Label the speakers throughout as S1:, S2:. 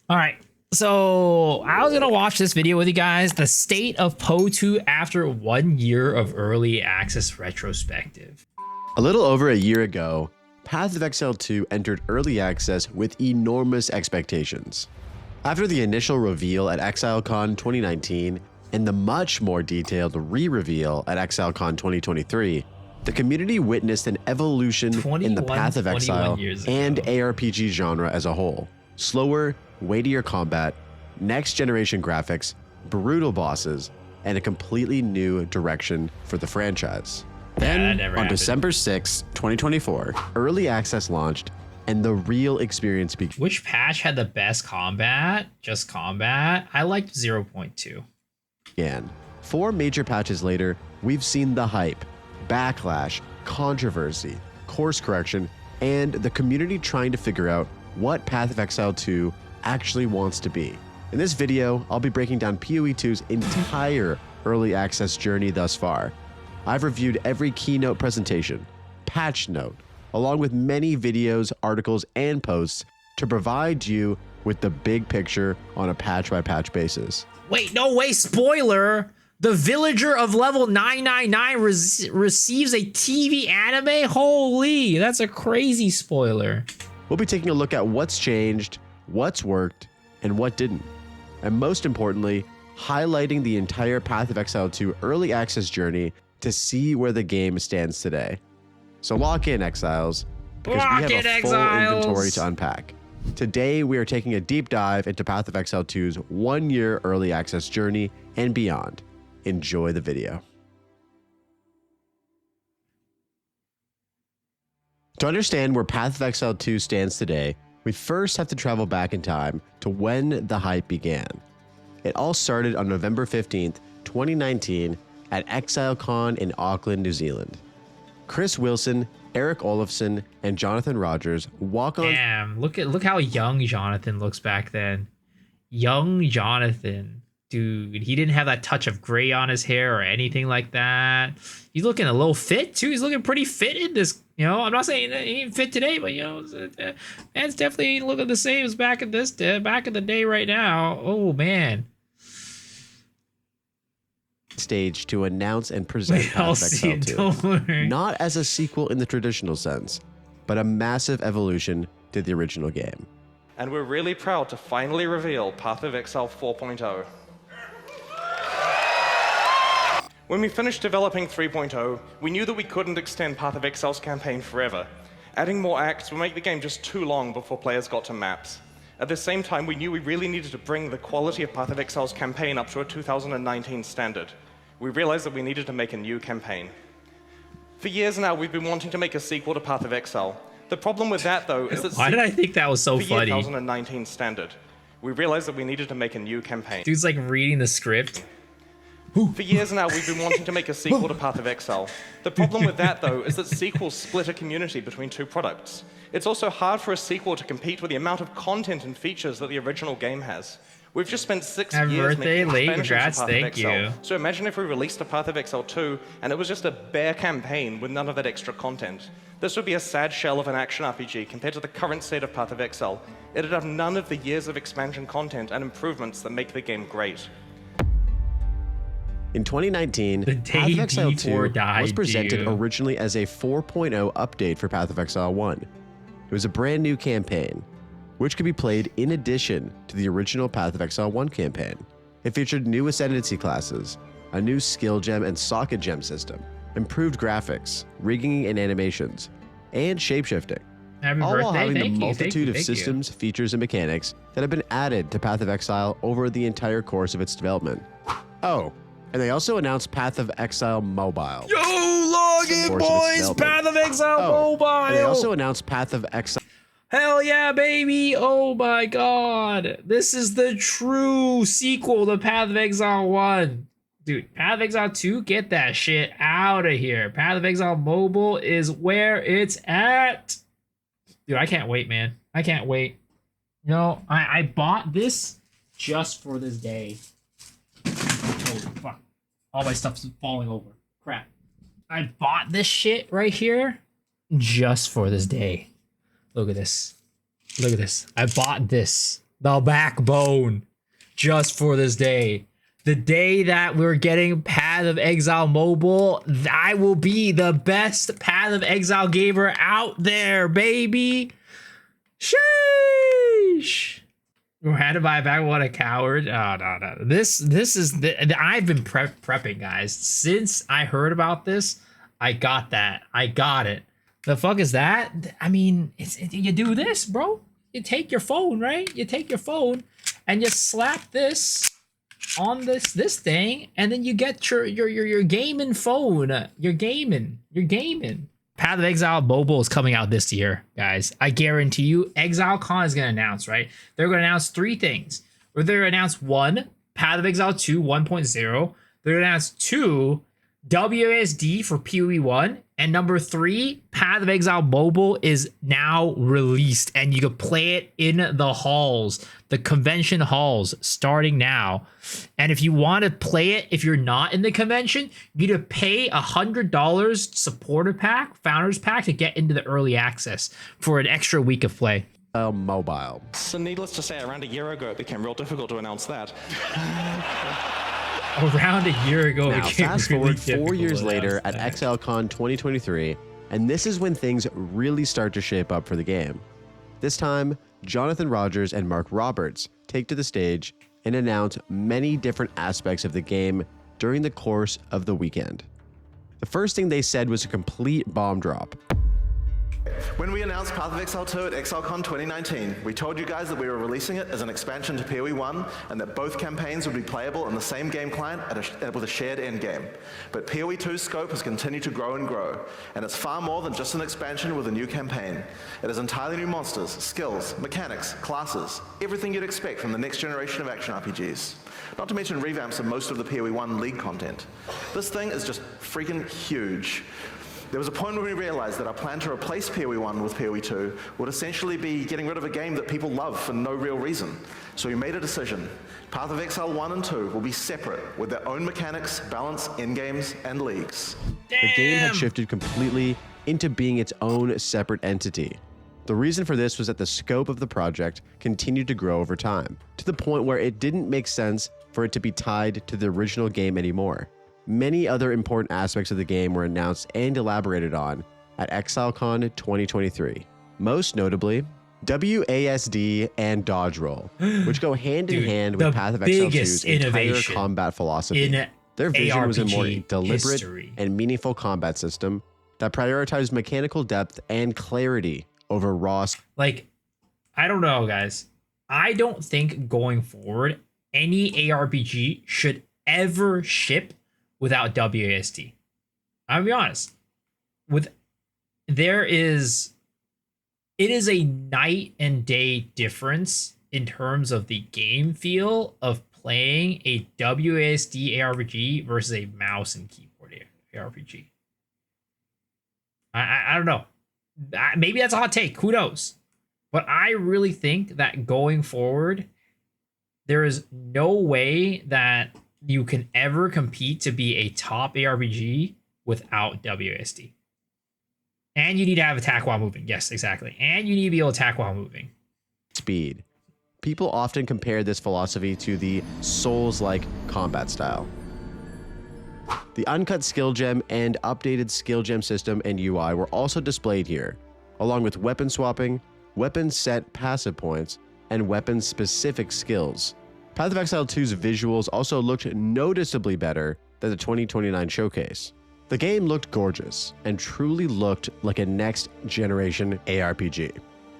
S1: All right. So I was gonna watch this video with you guys, the state of Poe 2 after 1 year of early access retrospective.
S2: A little over a year ago, Path of Exile 2 entered early access with enormous expectations. After the initial reveal at ExileCon 2019 and the much more detailed re-reveal at ExileCon 2023, the community witnessed an evolution in the Path of Exile and ARPG genre as a whole. Slower, weightier combat, next-generation graphics, brutal bosses, and a completely new direction for the franchise. Then, on December 6, 2024, early access launched, and the real experience began.
S1: Which patch had the best combat? Just combat? I liked 0.2.
S2: 4 major patches later, we've seen the hype, backlash, controversy, course correction, and the community trying to figure out what Path of Exile 2 actually wants to be. In this video, I'll be breaking down PoE 2's entire early access journey thus far. I've reviewed every keynote presentation, patch note, along with many videos, articles, and posts to provide you with the big picture on a patch-by-patch basis.
S1: Wait, no way, spoiler! The villager of level 999 receives a TV anime? Holy, that's a crazy spoiler.
S2: We'll be taking a look at what's changed, what's worked, and what didn't. And most importantly, highlighting the entire Path of Exile 2 early access journey to see where the game stands today. So lock in, Exiles, because we have a full inventory to unpack. Today, we are taking a deep dive into Path of Exile 2's 1 year early access journey and beyond. Enjoy the video. To understand where Path of Exile 2 stands today, we first have to travel back in time to when the hype began. It all started on November 15th, 2019 at ExileCon in Auckland, New Zealand. Chris Wilson, Eric Olofsson, and Jonathan Rogers walk on.
S1: Damn, look how young Jonathan looks back then. Young Jonathan. Dude, he didn't have that touch of gray on his hair or anything like that. He's looking a little fit too. He's looking pretty fit in this. You know, I'm not saying he ain't fit today, but you know, man's definitely ain't looking the same as back in the day right now. Oh man.
S2: Stage to announce and present Path of Exile 2. Not as a sequel in the traditional sense, but a massive evolution to the original game.
S3: And we're really proud to finally reveal Path of Exile 4.0. When we finished developing 3.0, we knew that we couldn't extend Path of Exile's campaign forever. Adding more acts would make the game just too long before players got to maps. At the same time, we knew we really needed to bring the quality of Path of Exile's campaign up to a 2019 standard. We realized that we needed to make a new campaign. For years now, we've been wanting to make a sequel to Path of Exile. The problem with that, though, is that
S1: why did I think that was so funny?
S3: 2019 standard. We realized that we needed to make a new campaign.
S1: Dude's like reading the script.
S3: For years now, we've been wanting to make a sequel to Path of Exile. The problem with that, though, is that sequels split a community between two products. It's also hard for a sequel to compete with the amount of content and features that the original game has. We've just spent 6 years making expansions to Path of Exile. So imagine if we released a Path of Exile 2 and it was just a bare campaign with none of that extra content. This would be a sad shell of an action RPG compared to the current state of Path of Exile. It'd have none of the years of expansion content and improvements that make the game great.
S2: In 2019, Path of Exile 2 was presented originally as a 4.0 update for Path of Exile 1. It was a brand new campaign, which could be played in addition to the original Path of Exile 1 campaign. It featured new ascendancy classes, a new skill gem and socket gem system, improved graphics, rigging and animations, and shapeshifting. All while having the multitude of systems, features, and mechanics that have been added to Path of Exile over the entire course of its development. Oh, and they also announced Path of Exile Mobile.
S1: Yo, log in, boys! Path of Exile Mobile!
S2: And they also announced Path of Exile.
S1: Hell yeah, baby! Oh my god. This is the true sequel to Path of Exile 1. Dude, Path of Exile 2, get that shit out of here. Path of Exile Mobile is where it's at. Dude, I can't wait, man. I can't wait. You know, I bought this just for this day. Oh, fuck. All my stuff's falling over. Crap. I bought this shit right here just for this day. Look at this. Look at this. I bought this the backbone just for this day. The day that we're getting Path of Exile mobile, I will be the best Path of Exile gamer out there, baby. Sheesh. We're had to buy back. What a coward. Oh, no. This is I've been prepping, guys. Since I heard about this, I got that. I got it. The fuck is that? I mean, you do this, bro. You take your phone, right? You take your phone and you slap this on this thing, and then you get your gaming phone. You're gaming. Path of Exile mobile is coming out this year, guys. I guarantee you, ExileCon is going to announce, right? They're going to announce 3 things. Or they're going to announce 1, Path of Exile 2 1.0. They're going to announce 2, WASD for PoE 1. And number 3, Path of Exile mobile is now released, and you can play it in the halls, the convention halls, starting now. And if you want to play it, if you're not in the convention, you need to pay $100 supporter pack, founders pack, to get into the early access for an extra week of play.
S2: Mobile.
S3: So needless to say, around a year ago, it became real difficult to announce that.
S1: Around a year ago,
S2: Now,
S1: it became
S2: fast
S1: really
S2: forward 4
S1: difficult
S2: years
S1: to
S2: later
S1: announce
S2: at
S1: that.
S2: ExileCon 2023, and this is when things really start to shape up for the game. This time, Jonathan Rogers and Mark Roberts take to the stage and announce many different aspects of the game during the course of the weekend. The first thing they said was a complete bomb drop.
S4: When we announced Path of Exile 2 at ExileCon 2019, we told you guys that we were releasing it as an expansion to PoE 1 and that both campaigns would be playable on the same game client with a shared endgame. But PoE 2's scope has continued to grow and grow, and it's far more than just an expansion with a new campaign. It has entirely new monsters, skills, mechanics, classes, everything you'd expect from the next generation of action RPGs. Not to mention revamps of most of the PoE 1 League content. This thing is just freaking huge. There was a point when we realized that our plan to replace PoE 1 with PoE 2 would essentially be getting rid of a game that people love for no real reason. So we made a decision. Path of Exile 1 and 2 will be separate with their own mechanics, balance, endgames, and leagues.
S2: The game had shifted completely into being its own separate entity. The reason for this was that the scope of the project continued to grow over time, to the point where it didn't make sense for it to be tied to the original game anymore. Many other important aspects of the game were announced and elaborated on at ExileCon 2023. Most notably, WASD and dodge roll, which go hand in hand with Path of Exile 2's entire combat philosophy.
S1: In
S2: Their vision was a more
S1: ARPG
S2: deliberate
S1: history.
S2: and meaningful combat system that prioritized mechanical depth and clarity over raw.
S1: Like, I don't know, guys. I don't think going forward, any ARPG should ever ship without WASD. I'll be honest. It is a night and day difference in terms of the game feel of playing a WASD ARPG versus a mouse and keyboard ARPG. I don't know. Maybe that's a hot take. Who knows? But I really think that going forward, there is no way that you can ever compete to be a top ARPG without WASD. And you need to have attack while moving. Yes, exactly. And you need to be able to attack while moving.
S2: Speed. People often compare this philosophy to the Souls-like combat style. The uncut skill gem and updated skill gem system and UI were also displayed here, along with weapon swapping, weapon set passive points, and weapon-specific skills. Path of Exile 2's visuals also looked noticeably better than the 2029 showcase. The game looked gorgeous and truly looked like a next-generation ARPG.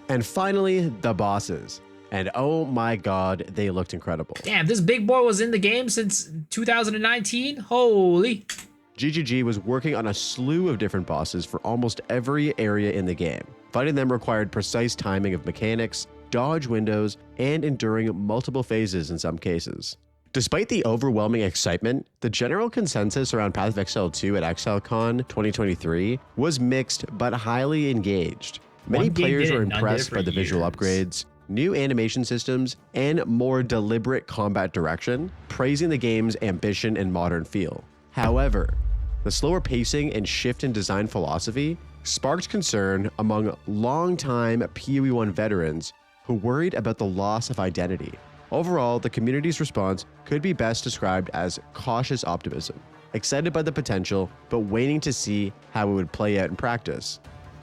S2: And finally, the bosses. And oh my god, they looked incredible.
S1: Damn, this big boy was in the game since 2019? Holy.
S2: GGG was working on a slew of different bosses for almost every area in the game. Fighting them required precise timing of mechanics, dodge windows, and enduring multiple phases in some cases. Despite the overwhelming excitement, the general consensus around Path of Exile 2 at ExileCon 2023 was mixed but highly engaged. Many players were impressed by the visual upgrades, new animation systems, and more deliberate combat direction, praising the game's ambition and modern feel. However, the slower pacing and shift in design philosophy sparked concern among longtime PoE 1 veterans who worried about the loss of identity. Overall, the community's response could be best described as cautious optimism, excited by the potential, but waiting to see how it would play out in practice.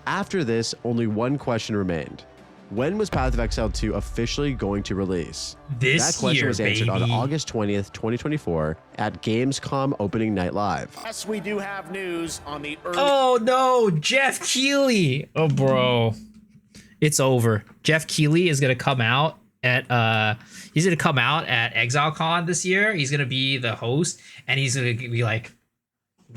S2: After this, only one question remained. When was Path of Exile 2 officially going to release?
S1: This
S2: That question
S1: year,
S2: was answered on
S1: baby.
S2: August 20th, 2024 at Gamescom Opening Night Live.
S5: Yes, we do have news on the early
S1: Oh no, Jeff Keighley. Oh bro, it's over. Jeff Keighley is gonna come out at ExileCon this year. He's gonna be the host, and he's gonna be like,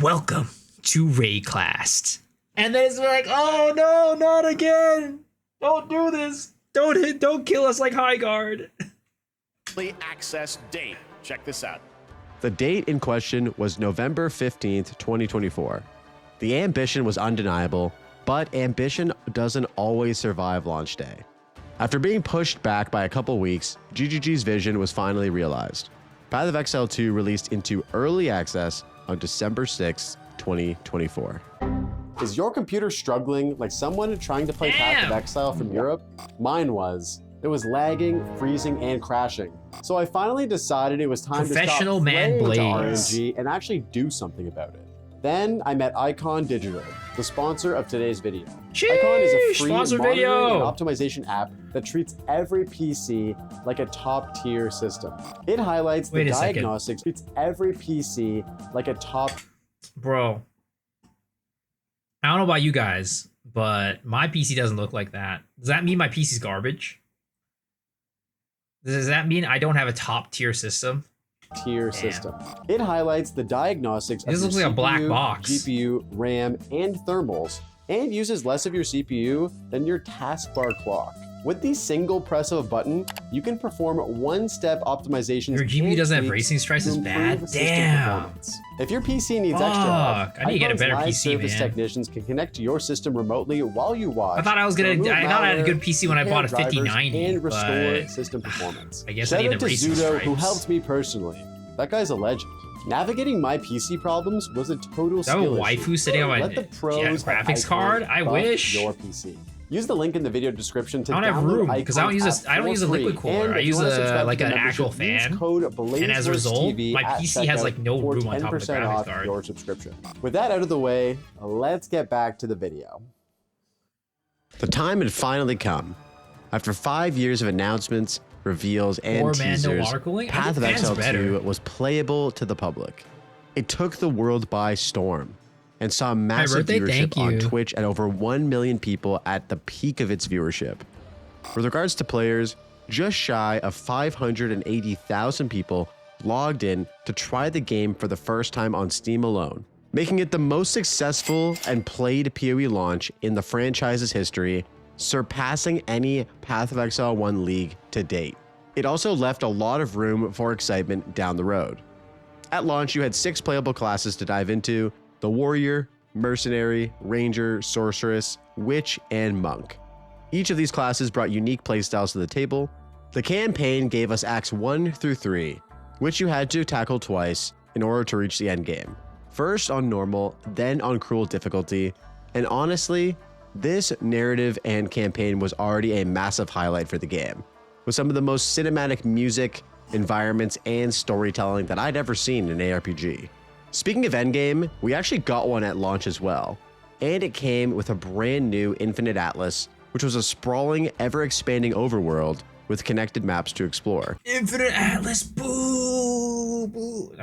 S1: "Welcome to Rayclast," and then it's like, "Oh no, not again! Don't do this! Don't kill us like Highguard."
S5: access date. Check this out.
S2: The date in question was November 15th, 2024. The ambition was undeniable, but ambition doesn't always survive launch day. After being pushed back by a couple weeks, GGG's vision was finally realized. Path of Exile 2 released into early access on December 6th, 2024. Is your computer struggling like someone trying to play Path of
S1: Damn.
S2: Exile from Europe? Mine was. It was lagging, freezing, and crashing. So I finally decided it was time
S1: Professional
S2: to stop
S1: man
S2: praying to
S1: Blaze.
S2: RNG and actually do something about it. Then I met Icon Digital, the sponsor of today's video. Icon is a
S1: Sheesh,
S2: free
S1: sponsor
S2: monitoring
S1: video.
S2: and optimization app that treats every PC like a top-tier system. It highlights
S1: Wait
S2: the
S1: a second.
S2: diagnostics, treats every PC like a top
S1: Bro, I don't know about you guys, but my PC doesn't look like that. Does that mean my PC's garbage? Does that mean I don't have a top tier system?
S2: tier system. It highlights the diagnostics
S1: This
S2: of
S1: looks
S2: your
S1: like a black
S2: CPU,
S1: box.
S2: GPU, RAM, and thermals, and uses less of your CPU than your taskbar clock. With the single press of a button, you can perform one-step optimizations.
S1: Your GPU
S2: and
S1: doesn't have
S2: tweaks
S1: racing stress
S2: to
S1: is
S2: improve
S1: bad?
S2: system
S1: Damn.
S2: performance. If your PC needs extra help,
S1: Fuck, I need to get a
S2: Icon's
S1: better
S2: live
S1: PC,
S2: service
S1: man.
S2: technicians can connect to your system remotely while you watch.
S1: I thought I was gonna.
S2: remove
S1: I thought I had a
S2: malware,
S1: good PC when I bought a
S2: repair drivers,
S1: 5090,
S2: and restore
S1: but
S2: system performance.
S1: I guess I
S2: Shout
S1: need
S2: out
S1: the
S2: to
S1: racing
S2: Zudo, who
S1: stripes.
S2: helped me personally. That guy's a legend. Navigating my PC problems was a total
S1: Is that a
S2: skill
S1: waifu
S2: issue.
S1: sitting on my
S2: Let the pros at
S1: graphics
S2: Icon
S1: card? I
S2: buff
S1: wish.
S2: your PC. Use the link in the video description to
S1: I don't have
S2: download
S1: room because I don't
S2: Icon's
S1: use
S2: app
S1: I don't
S2: for
S1: use a
S2: free.
S1: liquid cooler.
S2: And
S1: I
S2: if you
S1: use
S2: wanna subscribe to
S1: like
S2: the
S1: an
S2: membership,
S1: actual
S2: use
S1: fan.
S2: code
S1: And as a result,
S2: BlazeWorksTV
S1: my
S2: at
S1: PC has
S2: checkout
S1: like no
S2: for
S1: room on top of the
S2: 10%
S1: graphics
S2: off
S1: card.
S2: your subscription. With that out of the way, let's get back to the video. The time had finally come. After 5 years of announcements, reveals, and
S1: Poor man, no
S2: teasers,
S1: water cooling? I
S2: Path
S1: think
S2: of
S1: fans
S2: Exile
S1: better.
S2: 2 was playable to the public. It took the world by storm and saw massive
S1: birthday, thank
S2: viewership on
S1: you.
S2: Twitch at over 1 million people at the peak of its viewership. With regards to players, just shy of 580,000 people logged in to try the game for the first time on Steam alone, making it the most successful and played PoE launch in the franchise's history, surpassing any Path of Exile 1 league to date. It also left a lot of room for excitement down the road. At launch, you had 6 playable classes to dive into: the Warrior, Mercenary, Ranger, Sorceress, Witch, and Monk. Each of these classes brought unique playstyles to the table. The campaign gave us Acts 1 through 3, which you had to tackle twice in order to reach the end game. First on normal, then on cruel difficulty, and honestly, this narrative and campaign was already a massive highlight for the game, with some of the most cinematic music, environments, and storytelling that I'd ever seen in an ARPG. Speaking of endgame, we actually got one at launch as well, and it came with a brand new Infinite Atlas, which was a sprawling, ever-expanding overworld with connected maps to explore.
S1: Infinite Atlas, boo, boo.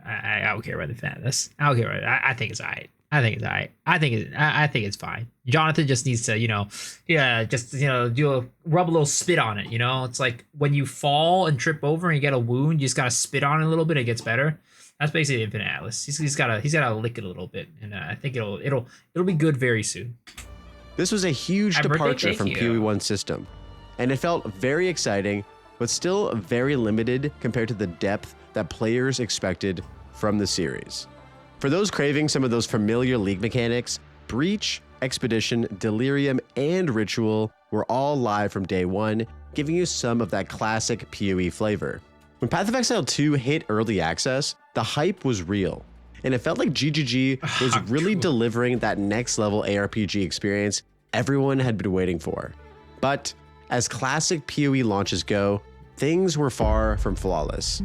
S1: I don't care about the Atlas. I don't care about it. I think it's alright. I think it's alright. I think it's fine. Jonathan just needs to, rub a little spit on it. It's like when you fall and trip over and you get a wound, you just gotta spit on it a little bit. It gets better. That's basically Infinite Atlas. He's gotta lick it a little bit, and I think it'll be good very soon.
S2: This was a huge
S1: Happy birthday,
S2: departure
S1: thank
S2: from
S1: you.
S2: PoE 1's system, and it felt very exciting, but still very limited compared to the depth that players expected from the series. For those craving some of those familiar League mechanics, Breach, Expedition, Delirium, and Ritual were all live from day one, giving you some of that classic PoE flavor. When Path of Exile 2 hit early access, the hype was real, and it felt like GGG was really delivering that next level ARPG experience everyone had been waiting for. But As classic PoE launches go, things were far from flawless.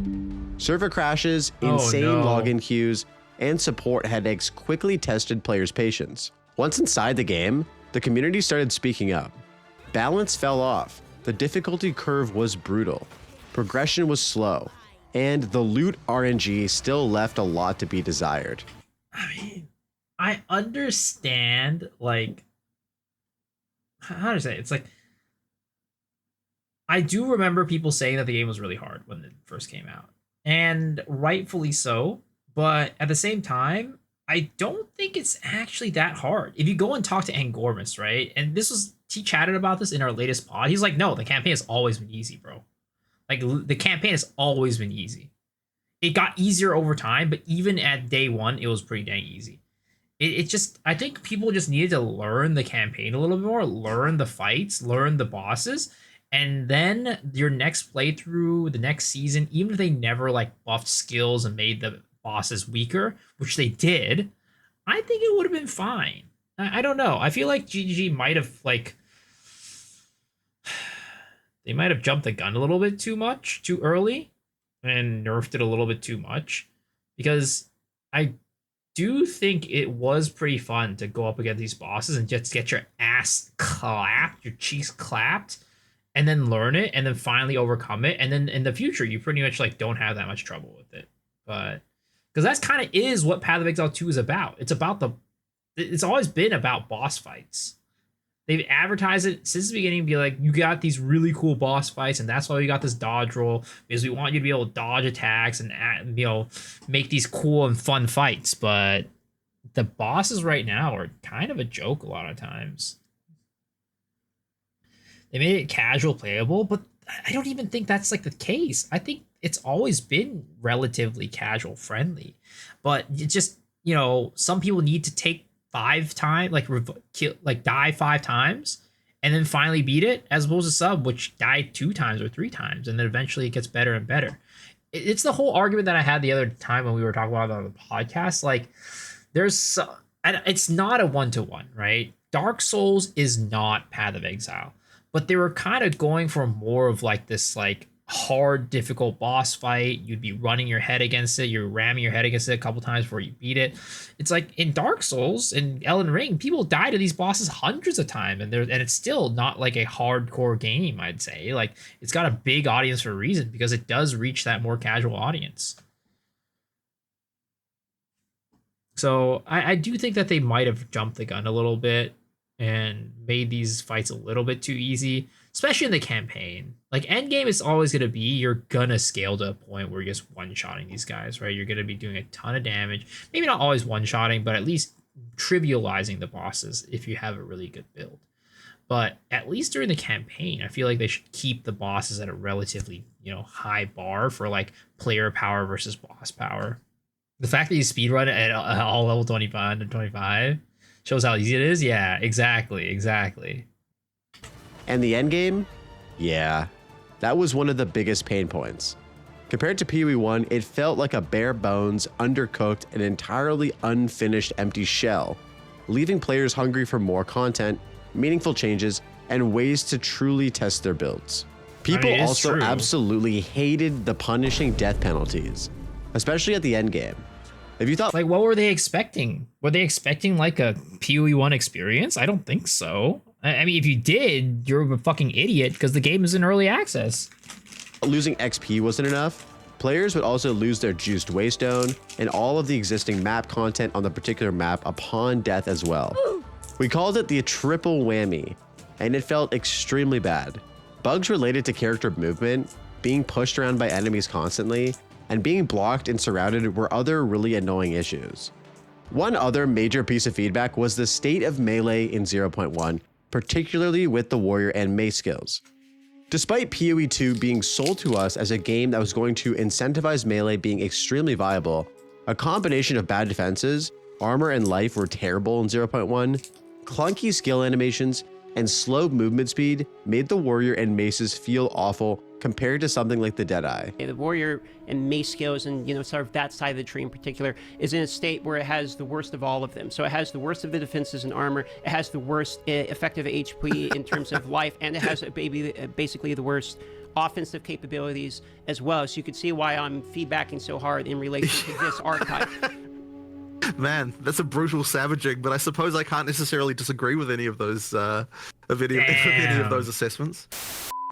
S2: Server crashes, insane login queues, and support headaches quickly tested players' patience. Once inside the game, the community started speaking up. Balance fell off, the difficulty curve was brutal, progression was slow, and the loot RNG still left a lot to be desired.
S1: I mean, I understand, like, how to say it? It's like, I do remember people saying that the game was really hard when it first came out, and rightfully so. But at the same time, I don't think it's actually that hard. If you go and talk to Angormus, right? And he chatted about this in our latest pod. He's like, no, the campaign has always been easy, bro. Like, the campaign has always been easy. It got easier over time, but even at day one, it was pretty dang easy. It just, I think people just needed to learn the campaign a little bit more, learn the fights, learn the bosses, and then your next playthrough, the next season, even if they never like buffed skills and made the bosses weaker, which they did, I think it would have been fine. I don't know. I feel like GGG might have like they might have jumped the gun a little bit too much, too early, and nerfed it a little bit too much, because I do think it was pretty fun to go up against these bosses and just get your ass clapped, your cheeks clapped, and then learn it, and then finally overcome it, and then in the future you pretty much like don't have that much trouble with it. But because that's kind of is what Path of Exile 2 is about. It's always been about boss fights. They've advertised it since the beginning, be like, you got these really cool boss fights, and that's why we got this dodge roll, because we want you to be able to dodge attacks and, you know, make these cool and fun fights. But the bosses right now are kind of a joke a lot of times. They made it casual playable, but I don't even think that's like the case. I think it's always been relatively casual friendly, but it's just, you know, some people need to take 5 times, like die 5 times and then finally beat it, as opposed to sub, which died 2 times or 3 times, and then eventually it gets better and better. It's the whole argument that I had the other time when we were talking about it on the podcast. Like, it's not a 1-to-1, right? Dark Souls is not Path of Exile, but they were kind of going for more of like this like hard, difficult boss fight. You'd be running your head against it, you're ramming your head against it a couple times before you beat it. It's like in Dark Souls and Elden Ring, people die to these bosses hundreds of times, and it's still not like a hardcore game, I'd say. Like, it's got a big audience for a reason, because it does reach that more casual audience. So I do think that they might have jumped the gun a little bit and made these fights a little bit too easy, especially in the campaign. Like, endgame is always going to be, you're going to scale to a point where you're just one-shotting these guys, right? You're going to be doing a ton of damage. Maybe not always one-shotting, but at least trivializing the bosses if you have a really good build. But at least during the campaign, I feel like they should keep the bosses at a relatively, you know, high bar for like player power versus boss power. The fact that you speedrun it at all level 25 to 25 shows how easy it is. Yeah, exactly.
S2: And the endgame? Yeah, that was one of the biggest pain points. Compared to PoE 1, it felt like a bare bones, undercooked, and entirely unfinished empty shell, leaving players hungry for more content, meaningful changes, and ways to truly test their builds. People also absolutely hated the punishing death penalties, especially at the endgame. If you thought,
S1: like, what were they expecting? Were they expecting like a PoE 1 experience? I don't think so. I mean, if you did, you're a fucking idiot, because the game is in early access.
S2: Losing XP wasn't enough, players would also lose their juiced waystone and all of the existing map content on the particular map upon death as well. We called it the triple whammy, and it felt extremely bad. Bugs related to character movement, being pushed around by enemies constantly, and being blocked and surrounded were other really annoying issues. One other major piece of feedback was the state of melee in 0.1, particularly with the warrior and mace skills. Despite PoE 2 being sold to us as a game that was going to incentivize melee being extremely viable, a combination of bad defenses, armor and life were terrible in 0.1, clunky skill animations, and slow movement speed made the warrior and maces feel awful compared to something like the Deadeye.
S6: The warrior and mace skills, and sort of that side of the tree in particular, is in a state where it has the worst of all of them. So it has the worst of the defenses and armor, it has the worst effective HP in terms of life, and it has basically the worst offensive capabilities as well. So you can see why I'm feedbacking so hard in relation to this archetype.
S7: Man, that's a brutal savaging, but I suppose I can't necessarily disagree with any of those assessments.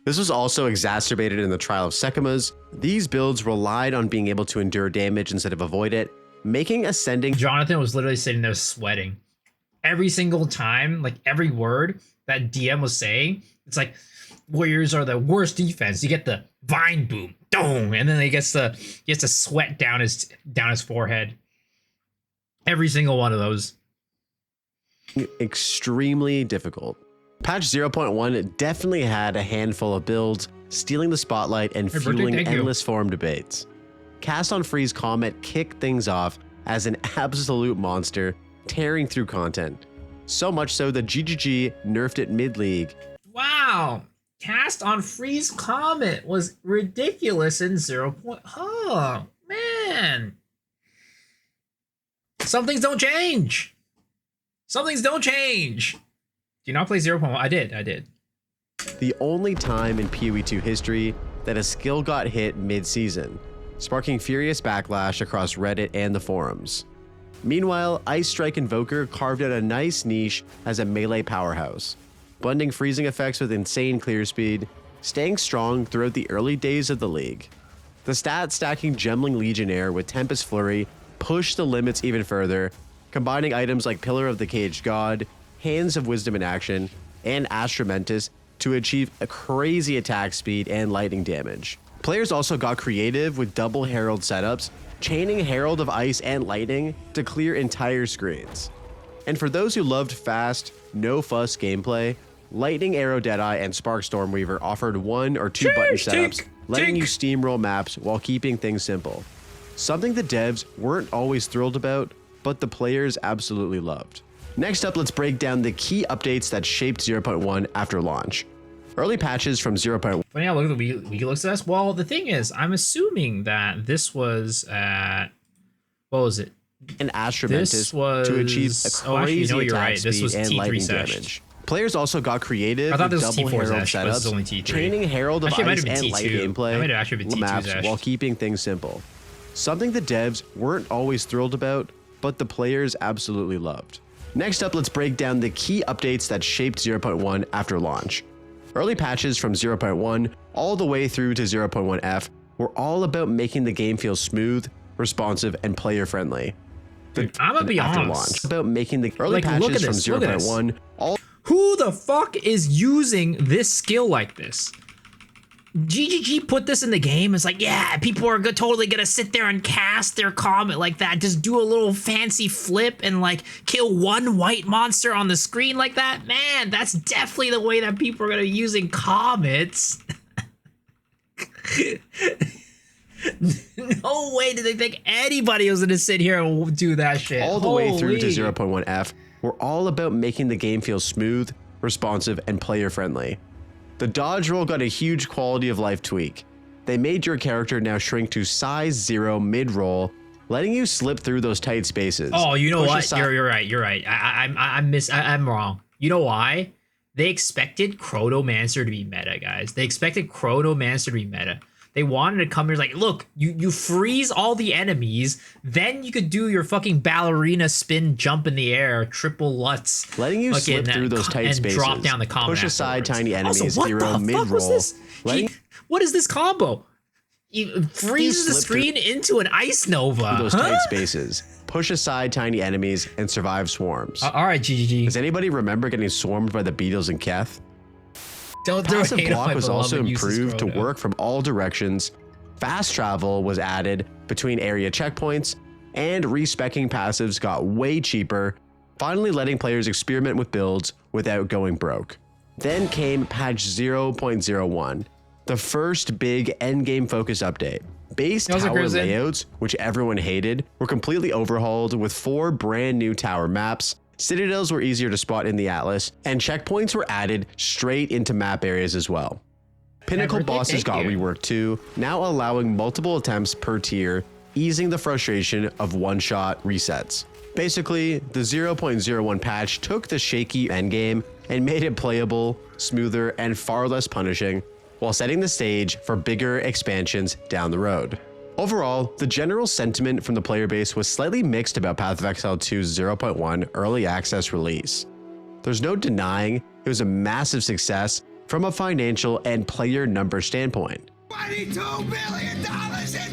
S2: This was also exacerbated in the trial of Sekimas. These builds relied on being able to endure damage instead of avoid it, making ascending...
S1: Jonathan was literally sitting there sweating. Every single time, like every word that DM was saying, it's like, warriors are the worst defense. You get the vine boom, dong, and then he gets to sweat down his forehead. Every single one of those.
S2: Extremely difficult. Patch 0.1 definitely had a handful of builds, stealing the spotlight and fueling endless forum debates. Cast on Freeze Comet kicked things off as an absolute monster, tearing through content. So much so that GGG nerfed it mid-league.
S1: Wow! Cast on Freeze Comet was ridiculous in 0. Oh, man! Some things don't change! Some things don't change! Do you not play 0.1? I did.
S2: The only time in PoE 2 history that a skill got hit mid-season, sparking furious backlash across Reddit and the forums. Meanwhile, Ice Strike Invoker carved out a nice niche as a melee powerhouse, blending freezing effects with insane clear speed, staying strong throughout the early days of the league. The stat-stacking Gemling Legionnaire with Tempest Flurry pushed the limits even further, combining items like Pillar of the Caged God, Hands of Wisdom in Action, and Astramentus to achieve a crazy attack speed and lightning damage. Players also got creative with double Herald setups, chaining Herald of Ice and Lightning to clear entire screens. And for those who loved fast, no-fuss gameplay, Lightning Arrow Deadeye and Spark Stormweaver offered 1 or 2 button setups, letting you steamroll maps while keeping things simple. Something the devs weren't always thrilled about, but the players absolutely loved. Next up, let's break down the key updates that shaped 0.1 after launch. Early patches from 0.1.
S1: Funny how look at the wiki looks at us. Well, the thing is, I'm assuming that this was what was it?
S2: And Astramentus to achieve a crazy attack speed and lightning damage. Players also got creative with double Herald setups, chaining Herald of Ice and light gameplay maps while keeping things simple. Something the devs weren't always thrilled about, but the players absolutely loved. Next up, let's break down the key updates that shaped 0.1 after launch. Early patches from 0.1 all the way through to 0.1F were all about making the game feel smooth, responsive, and player-friendly.
S1: I'm gonna be honest.
S2: About making the early patches from 0.1 all...
S1: Who the fuck is using this skill like this? GGG put this in the game. It's like, yeah, people are totally gonna sit there and cast their comet like that. Just do a little fancy flip and like kill one white monster on the screen like that. Man, that's definitely the way that people are gonna be using comets. No way did they think anybody was gonna sit here and do that shit.
S2: All the way through to 0.1F were all about making the game feel smooth, responsive, and player-friendly. The dodge roll got a huge quality of life tweak. They made your character now shrink to size 0 mid-roll, letting you slip through those tight spaces.
S1: Oh, you know what? You're right. I'm wrong. You know why? They expected Chronomancer to be meta, guys. They expected Chronomancer to be meta. They wanted to come here like, look, you freeze all the enemies, then you could do your fucking ballerina spin jump in the air, triple Lutz.
S2: Letting you slip through those tight spaces.
S1: And drop down the combo.
S2: Push aside tiny enemies,
S1: also,
S2: hero mid-roll.
S1: What is this combo? You freezes the screen into an ice nova.
S2: Those tight spaces. Push aside tiny enemies and survive swarms.
S1: All right, GGG.
S2: Does anybody remember getting swarmed by the beetles in Keth?
S1: Passive
S2: block was also improved to work from all directions. Fast travel was added between area checkpoints, and respecking passives got way cheaper, finally letting players experiment with builds without going broke. Then came patch 0.01, the first big endgame focused update. Base tower layouts, which everyone hated, were completely overhauled with 4 brand new tower maps, citadels were easier to spot in the Atlas, and checkpoints were added straight into map areas as well. Pinnacle
S1: birthday,
S2: bosses
S1: thank
S2: got
S1: you.
S2: reworked too, now allowing multiple attempts per tier, easing the frustration of one-shot resets. Basically, the 0.01 patch took the shaky endgame and made it playable, smoother, and far less punishing, while setting the stage for bigger expansions down the road. Overall, the general sentiment from the player base was slightly mixed about Path of Exile 2's 0.1 early access release. There's no denying it was a massive success from a financial and player number standpoint.
S8: $22 billion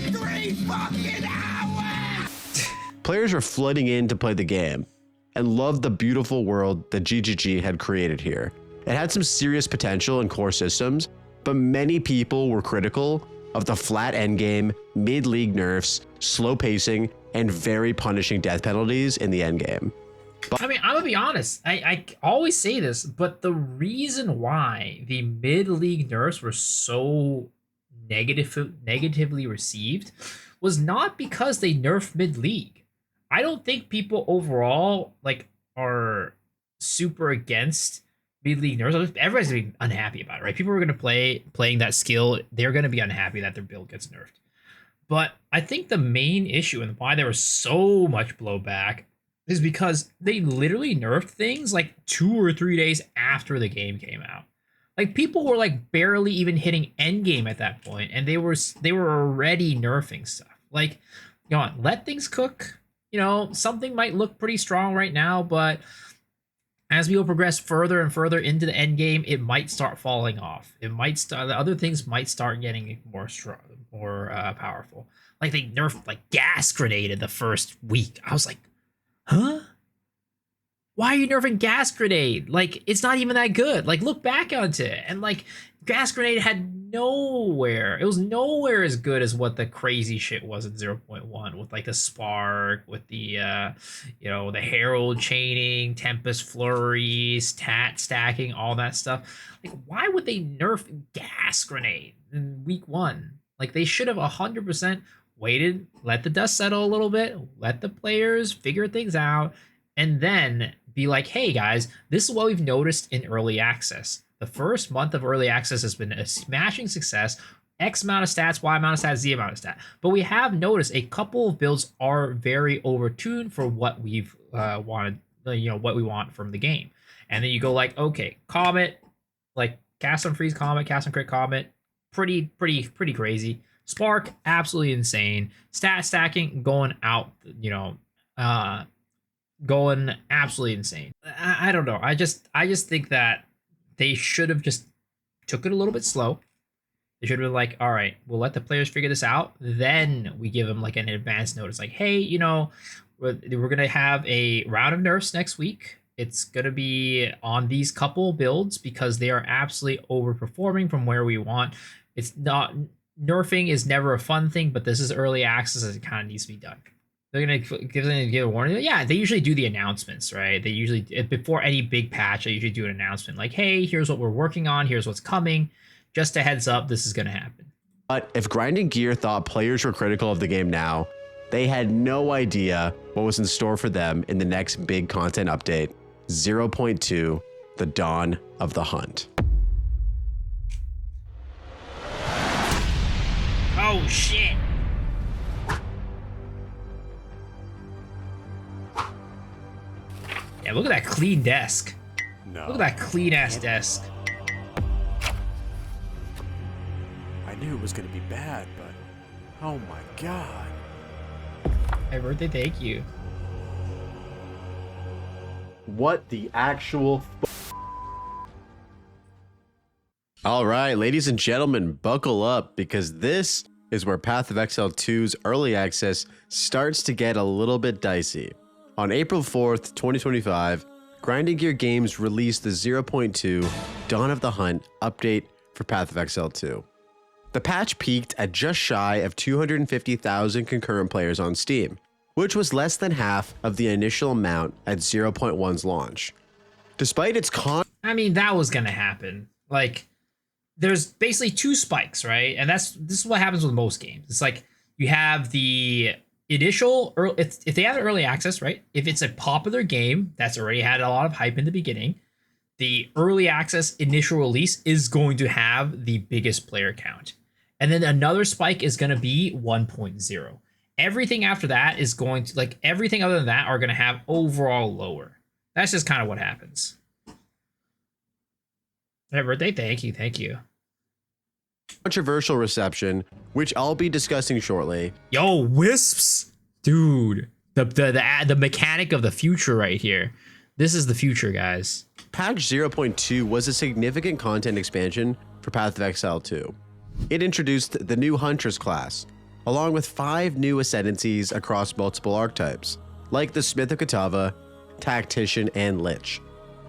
S8: in 3 fucking hours!
S2: Players were flooding in to play the game and loved the beautiful world that GGG had created here. It had some serious potential in core systems, but many people were critical of the flat endgame, mid-league nerfs, slow pacing, and very punishing death penalties in the endgame.
S1: I mean, I'm gonna be honest. I always say this, but the reason why the mid-league nerfs were so negatively received was not because they nerfed mid-league. I don't think people overall like are super against mid-league nerfs. Everybody's gonna be unhappy about it, right? People are gonna playing that skill. They're gonna be unhappy that their build gets nerfed. But I think the main issue and why there was so much blowback is because they literally nerfed things like 2 or 3 days after the game came out. Like people were like barely even hitting endgame at that point, and they were already nerfing stuff. Like, you know, let things cook. You know, something might look pretty strong right now, but as we will progress further and further into the end game, it might start falling off. It might start. The other things might start getting more strong, more powerful. Like they nerfed like gas grenade the first week. I was like, huh? Why are you nerfing gas grenade? Like it's not even that good. Like look back onto it, and like gas grenade had nowhere. It was nowhere as good as what the crazy shit was in 0.1 with like the spark, with the you know, the herald chaining, tempest flurries, tat stacking, all that stuff. Like why would they nerf gas grenade in week 1? Like they should have 100% waited, let the dust settle a little bit, let the players figure things out, and then be like, hey guys, this is what we've noticed in early access. The first month of early access has been a smashing success. X amount of stats, Y amount of stats, Z amount of stats. But we have noticed a couple of builds are very overtuned for what we've wanted, you know, what we want from the game. And then you go like, okay, Comet, like cast on freeze Comet, cast on crit Comet, pretty crazy. Spark, absolutely insane. Stat stacking going out, you know, going absolutely insane. I don't know. I just think that they should have just took it a little bit slow. They should have been like, all right, we'll let the players figure this out. Then we give them like an advance notice, like, hey, you know, we're gonna have a round of nerfs next week. It's gonna be on these couple builds because they are absolutely overperforming from where we want. It's not, nerfing is never a fun thing, but this is early access and it kind of needs to be done. They're gonna give a warning. Yeah, they usually do the announcements, right? They usually, before any big patch, they usually do an announcement like, hey, here's what we're working on, here's what's coming. Just a heads up, this is gonna happen.
S2: But if Grinding Gear thought players were critical of the game now, they had no idea what was in store for them in the next big content update, 0.2, the Dawn of the Hunt.
S1: Oh shit! Yeah, look at that clean desk.
S9: No.
S1: Look at that clean ass desk.
S9: I knew it was gonna be bad, but oh my god.
S1: Happy birthday, thank you.
S2: What the actual All right, ladies and gentlemen, buckle up because this is where Path of Exile 2's early access starts to get a little bit dicey. On April 4th, 2025, Grinding Gear Games released the 0.2 Dawn of the Hunt update for Path of Exile 2. The patch peaked at just shy of 250,000 concurrent players on Steam, which was less than half of the initial amount at 0.1's launch. Despite its
S1: I mean, that was gonna happen. Like, there's basically 2 spikes, right? And this is what happens with most games. It's like you have the if they have an early access, right? If it's a popular game that's already had a lot of hype in the beginning, the early access initial release is going to have the biggest player count. And then another spike is going to be 1.0. Everything after that is going to, like, everything other than that are going to have overall lower. That's just kind of what happens. Happy birthday. Thank you.
S2: Controversial reception, which I'll be discussing shortly.
S1: Yo, wisps, dude. The mechanic of the future right here. This is the future, guys.
S2: Patch 0.2 was a significant content expansion for Path of Exile 2. It introduced the new Huntress class, along with 5 new ascendancies across multiple archetypes, like the Smith of Katava, Tactician, and Lich.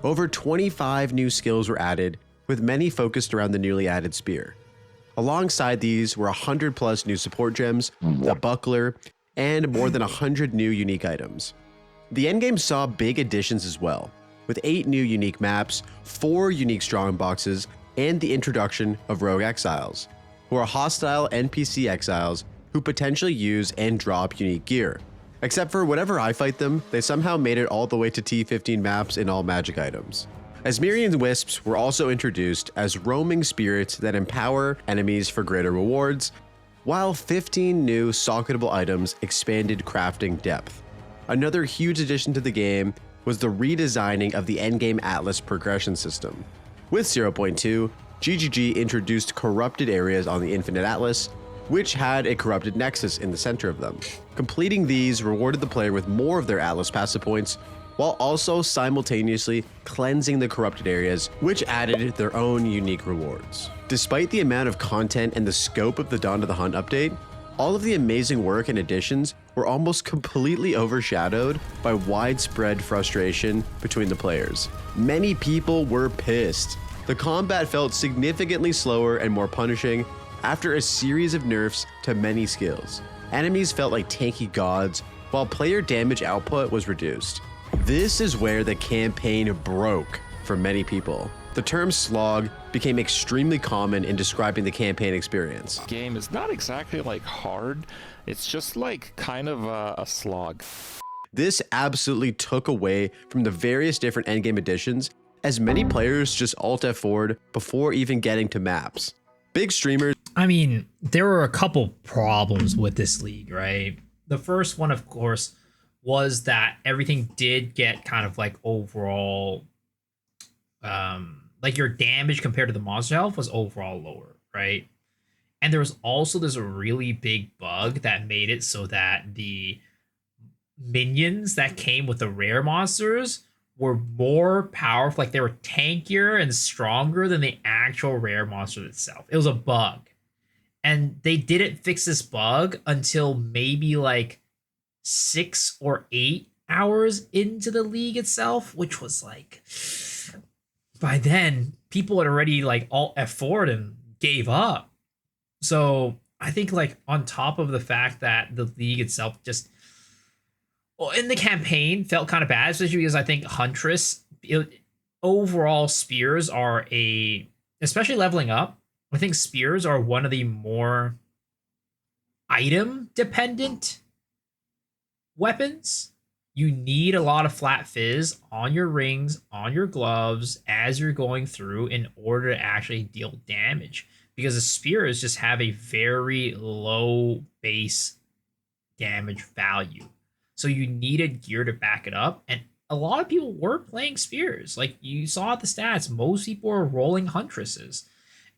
S2: Over 25 new skills were added, with many focused around the newly added Spear. Alongside these were 100 plus new support gems, the Buckler, and more than 100 new unique items. The endgame saw big additions as well, with 8 new unique maps, 4 unique strongboxes, and the introduction of Rogue Exiles, who are hostile NPC exiles who potentially use and drop unique gear. Except for whenever I fight them, they somehow made it all the way to T15 maps in all magic items. Asmirian Wisps were also introduced as roaming spirits that empower enemies for greater rewards, while 15 new socketable items expanded crafting depth. Another huge addition to the game was the redesigning of the endgame Atlas progression system. With 0.2, GGG introduced corrupted areas on the Infinite Atlas, which had a corrupted nexus in the center of them. Completing these rewarded the player with more of their Atlas passive points, while also simultaneously cleansing the corrupted areas, which added their own unique rewards. Despite the amount of content and the scope of the Dawn of the Hunt update, all of the amazing work and additions were almost completely overshadowed by widespread frustration between the players. Many people were pissed. The combat felt significantly slower and more punishing after a series of nerfs to many skills. Enemies felt like tanky gods, while player damage output was reduced. This is where the campaign broke for many people. The term slog became extremely common in describing the campaign experience.
S10: Game is not exactly like hard, it's just like kind of a slog.
S2: This absolutely took away from the various different endgame additions, as many players just alt F4'd before even getting to maps. Big streamers.
S1: I mean, there were a couple problems with this league, right? The first one, of course, was that everything did get kind of like overall, like your damage compared to the monster health was overall lower, right? And there was also this really big bug that made it so that the minions that came with the rare monsters were more powerful, like they were tankier and stronger than the actual rare monster itself. It was a bug. And they didn't fix this bug until maybe like 6 or 8 hours into the league itself, which was like, by then people had already like alt F4'd and gave up. So I think like on top of the fact that the league itself just, well, in the campaign felt kind of bad, especially because I think Huntress, overall spears are especially leveling up, I think spears are one of the more item dependent weapons. You need a lot of flat fizz on your rings, on your gloves as you're going through in order to actually deal damage, because the spears just have a very low base damage value. So you needed gear to back it up, and a lot of people were playing spears. Like you saw the stats, most people were rolling huntresses.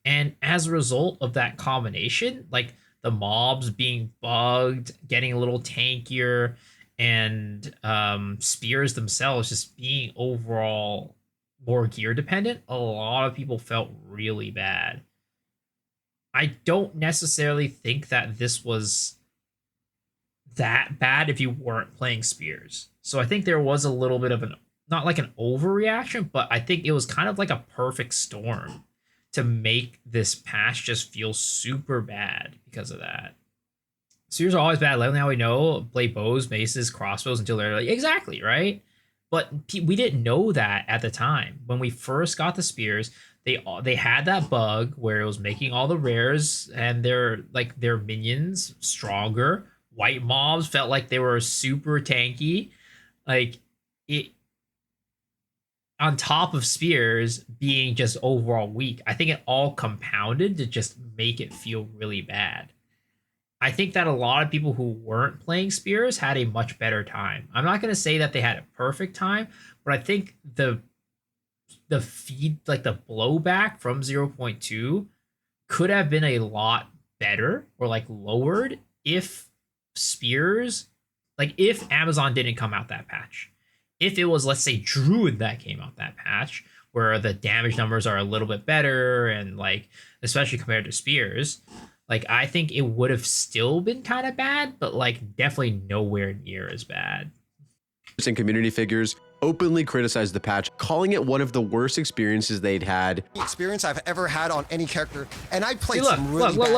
S1: And as a result of that combination, like the mobs being bugged, getting a little tankier, and spears themselves just being overall more gear dependent, a lot of people felt really bad. I don't necessarily think that this was that bad if you weren't playing spears. So I think there was a little bit of not like an overreaction, but I think it was kind of like a perfect storm to make this patch just feel super bad because of that. Spears are always bad. Like now we know, play bows, maces, crossbows until they're like, exactly, right? But we didn't know that at the time. When we first got the spears, they had that bug where it was making all the rares and their minions stronger, white mobs felt like they were super tanky. Like it on top of spears being just overall weak. I think it all compounded to just make it feel really bad. I think that a lot of people who weren't playing spears had a much better time. I'm not going to say that they had a perfect time, but I think the feed, like the blowback from 0.2 could have been a lot better or like lowered if spears, like if Amazon didn't come out that patch. If it was, let's say, Druid that came out that patch, where the damage numbers are a little bit better and like, especially compared to spears, like I think it would have still been kind of bad, but like definitely nowhere near as bad.
S2: And community figures openly criticized the patch, calling it one of the worst experiences they'd had.
S11: Experience I've ever had on any character, and I played
S1: See, look,
S11: some really
S1: look.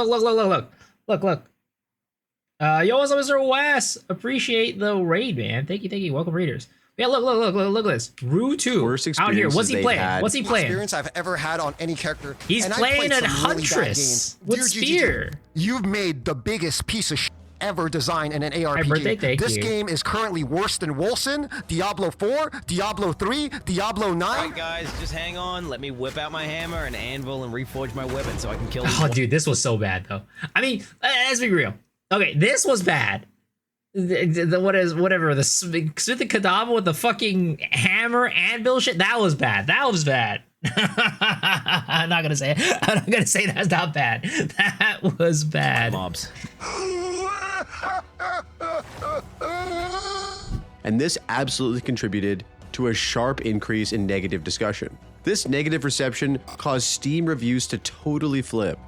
S1: Yo, what's up, Mr. Wes? Appreciate the raid, man. Thank you. Welcome, readers. Yeah, look at this. Rue 2
S2: Worst
S1: out here. What's he playing?
S2: had.
S1: What's he playing?
S11: experience I've ever had on any character.
S1: He's
S11: and
S1: playing
S11: I
S1: an
S11: played some really bad
S1: Huntress
S11: games.
S1: with
S11: Dear
S1: spear.
S11: GGG, you've made the biggest piece of ever designed in an ARPG.
S1: birthday, thank
S11: this
S1: you.
S11: game is currently worse than Wolcen, Diablo 4, Diablo 3, Diablo 9.
S12: Alright guys, just hang on. Let me whip out my hammer and anvil and reforge my weapon so I can kill these
S1: Oh, dude, this was so bad, though. I mean, let's be real. Okay, this was bad. Whatever, the Smith and Kadama with the fucking hammer anvil shit, that was bad. I'm not gonna say it. I'm not gonna say that's not bad. That was bad.
S12: mobs.
S2: And this absolutely contributed to a sharp increase in negative discussion. This negative reception caused Steam reviews to totally flip,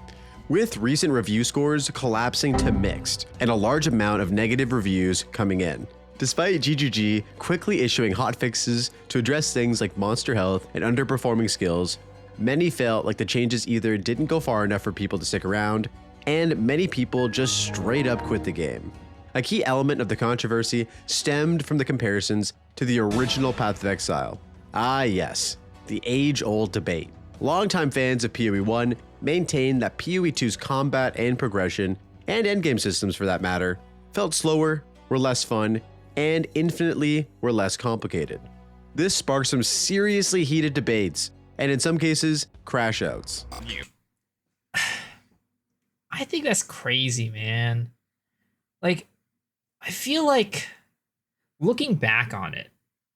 S2: with recent review scores collapsing to mixed, and a large amount of negative reviews coming in. Despite GGG quickly issuing hotfixes to address things like monster health and underperforming skills, many felt like the changes either didn't go far enough for people to stick around, and many people just straight up quit the game. A key element of the controversy stemmed from the comparisons to the original Path of Exile. Ah yes, the age-old debate. Longtime fans of PoE 1 maintain that PoE 2's combat and progression, and endgame systems for that matter, felt slower, were less fun, and infinitely were less complicated. This sparked some seriously heated debates, and in some cases, crash outs.
S1: I think that's crazy, man. Like, I feel like, looking back on it,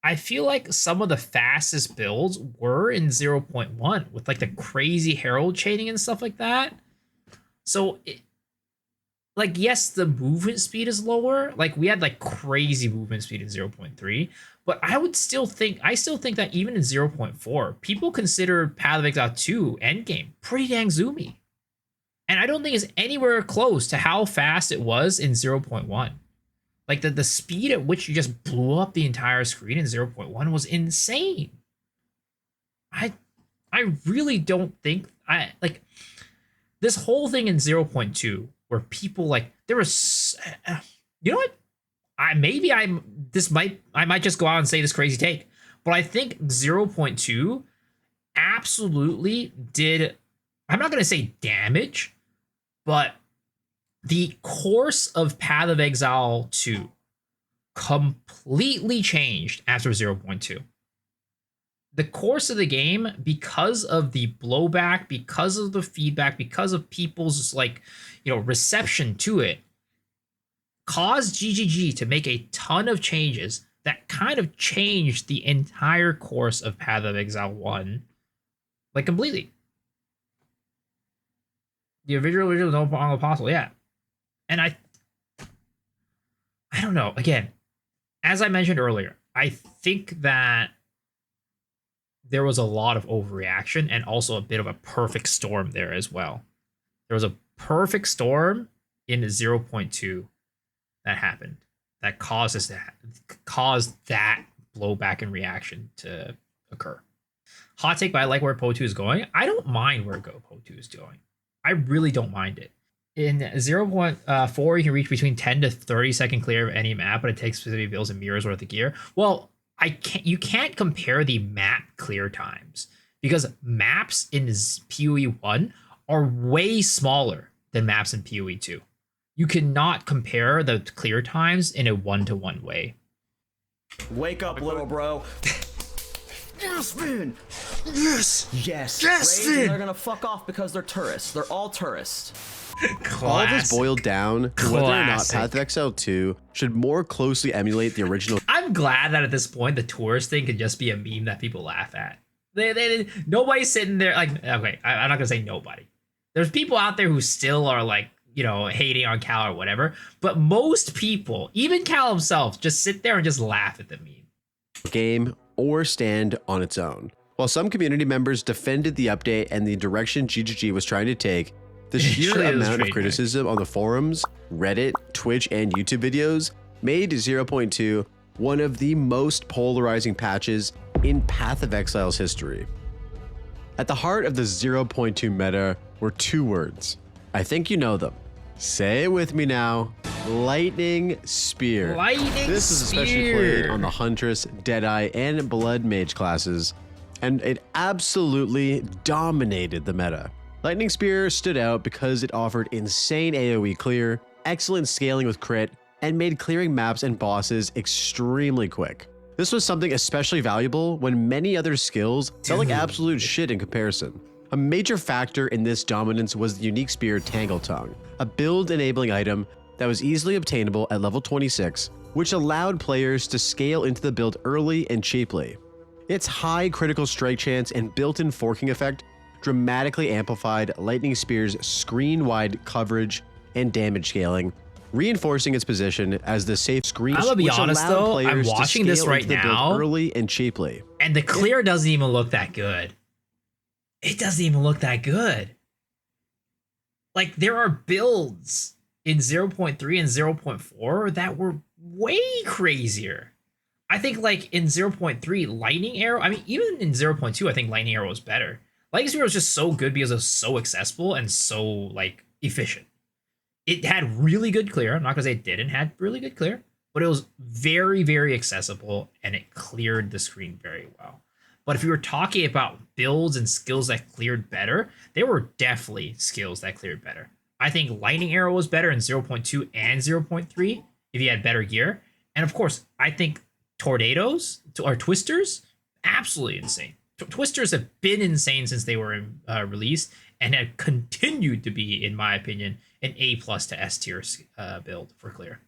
S1: I feel like some of the fastest builds were in 0.1 with like the crazy herald chaining and stuff like that. So, like, yes, the movement speed is lower. Like, we had like crazy movement speed in 0.3, but I still think that even in 0.4, people consider Path of Exile 2 endgame pretty dang zoomy. And I don't think it's anywhere close to how fast it was in 0.1. Like the speed at which you just blew up the entire screen in 0.1 was insane. I really don't think like this whole thing in 0.2 where people like there was you know what? I might just go out and say this crazy take, but I think 0.2 absolutely did, I'm not going to say damage, but the course of Path of Exile 2 completely changed after 0.2. The course of the game, because of the blowback, because of the feedback, because of people's reception to it, caused GGG to make a ton of changes that kind of changed the entire course of Path of Exile 1, like completely. The original No Apostle, yeah. And I don't know. Again, as I mentioned earlier, I think that there was a lot of overreaction and also a bit of a perfect storm there as well. There was a perfect storm in 0.2 that happened that caused that blowback and reaction to occur. Hot take, but I like where Po2 is going. I don't mind where Po2 is going. I really don't mind it. In 0.4, you can reach between 10 to 30 second clear of any map, but it takes specific builds and mirrors worth of gear. Well, you can't compare the map clear times because maps in PoE 1 are way smaller than maps in PoE 2. you cannot compare the clear times in a one-to-one way.
S12: Wake up, little bro.
S11: Yes, man. Yes.
S12: Yes.
S11: Yes,
S12: Raven,
S11: man.
S12: they're gonna fuck off because they're tourists. They're all tourists.
S2: All of this boiled down to whether or not
S1: Classic.
S2: Path of Exile 2 should more closely emulate the original.
S1: I'm glad that at this point the tourist thing could just be a meme that people laugh at. Nobody's sitting there like, okay, I'm not gonna say nobody. There's people out there who still are like, you know, hating on Cal or whatever, but most people, even Cal himself, just sit there and just laugh at the meme.
S2: Game or stand on its own. While some community members defended the update and the direction GGG was trying to take, the sheer
S1: Actually, it was
S2: amount of
S1: trademarked.
S2: criticism on the forums, Reddit, Twitch, and YouTube videos made 0.2 one of the most polarizing patches in Path of Exile's history. At the heart of the 0.2 meta were two words. I think you know them. Say it with me now. Lightning Spear. This is especially played on the Huntress, Deadeye, and Blood Mage classes, and it absolutely dominated the meta. Lightning Spear stood out because it offered insane AoE clear, excellent scaling with crit, and made clearing maps and bosses extremely quick. This was something especially valuable when many other skills felt like absolute shit in comparison. A major factor in this dominance was the unique spear Tangle Tongue, a build-enabling item that was easily obtainable at level 26, which allowed players to scale into the build early and cheaply. Its high critical strike chance and built-in forking effect dramatically amplified Lightning Spear's screen-wide coverage and damage scaling, reinforcing its position as the safe screen.
S1: I'm gonna be
S2: which
S1: honest
S2: allowed
S1: though, I'm
S2: players to
S1: watching this
S2: scale
S1: right
S2: into the build
S1: now,
S2: early and cheaply.
S1: and the clear doesn't even look that good. It doesn't even look that good. Like, there are builds in 0.3 and 0.4 that were way crazier. I think like in 0.3, Lightning Arrow, I mean, even in 0.2, I think Lightning Arrow was better. Lightning Spear was just so good because it was so accessible and so like efficient. It had really good clear. I'm not gonna say it didn't have really good clear, but it was very, very accessible and it cleared the screen very well. But if you were talking about builds and skills that cleared better, there were definitely skills that cleared better. I think Lightning Arrow was better in 0.2 and 0.3 if you had better gear. And of course, I think Tornadoes or Twisters, absolutely insane. Twisters have been insane since they were released and have continued to be, in my opinion, an A+ to S tier build for clear.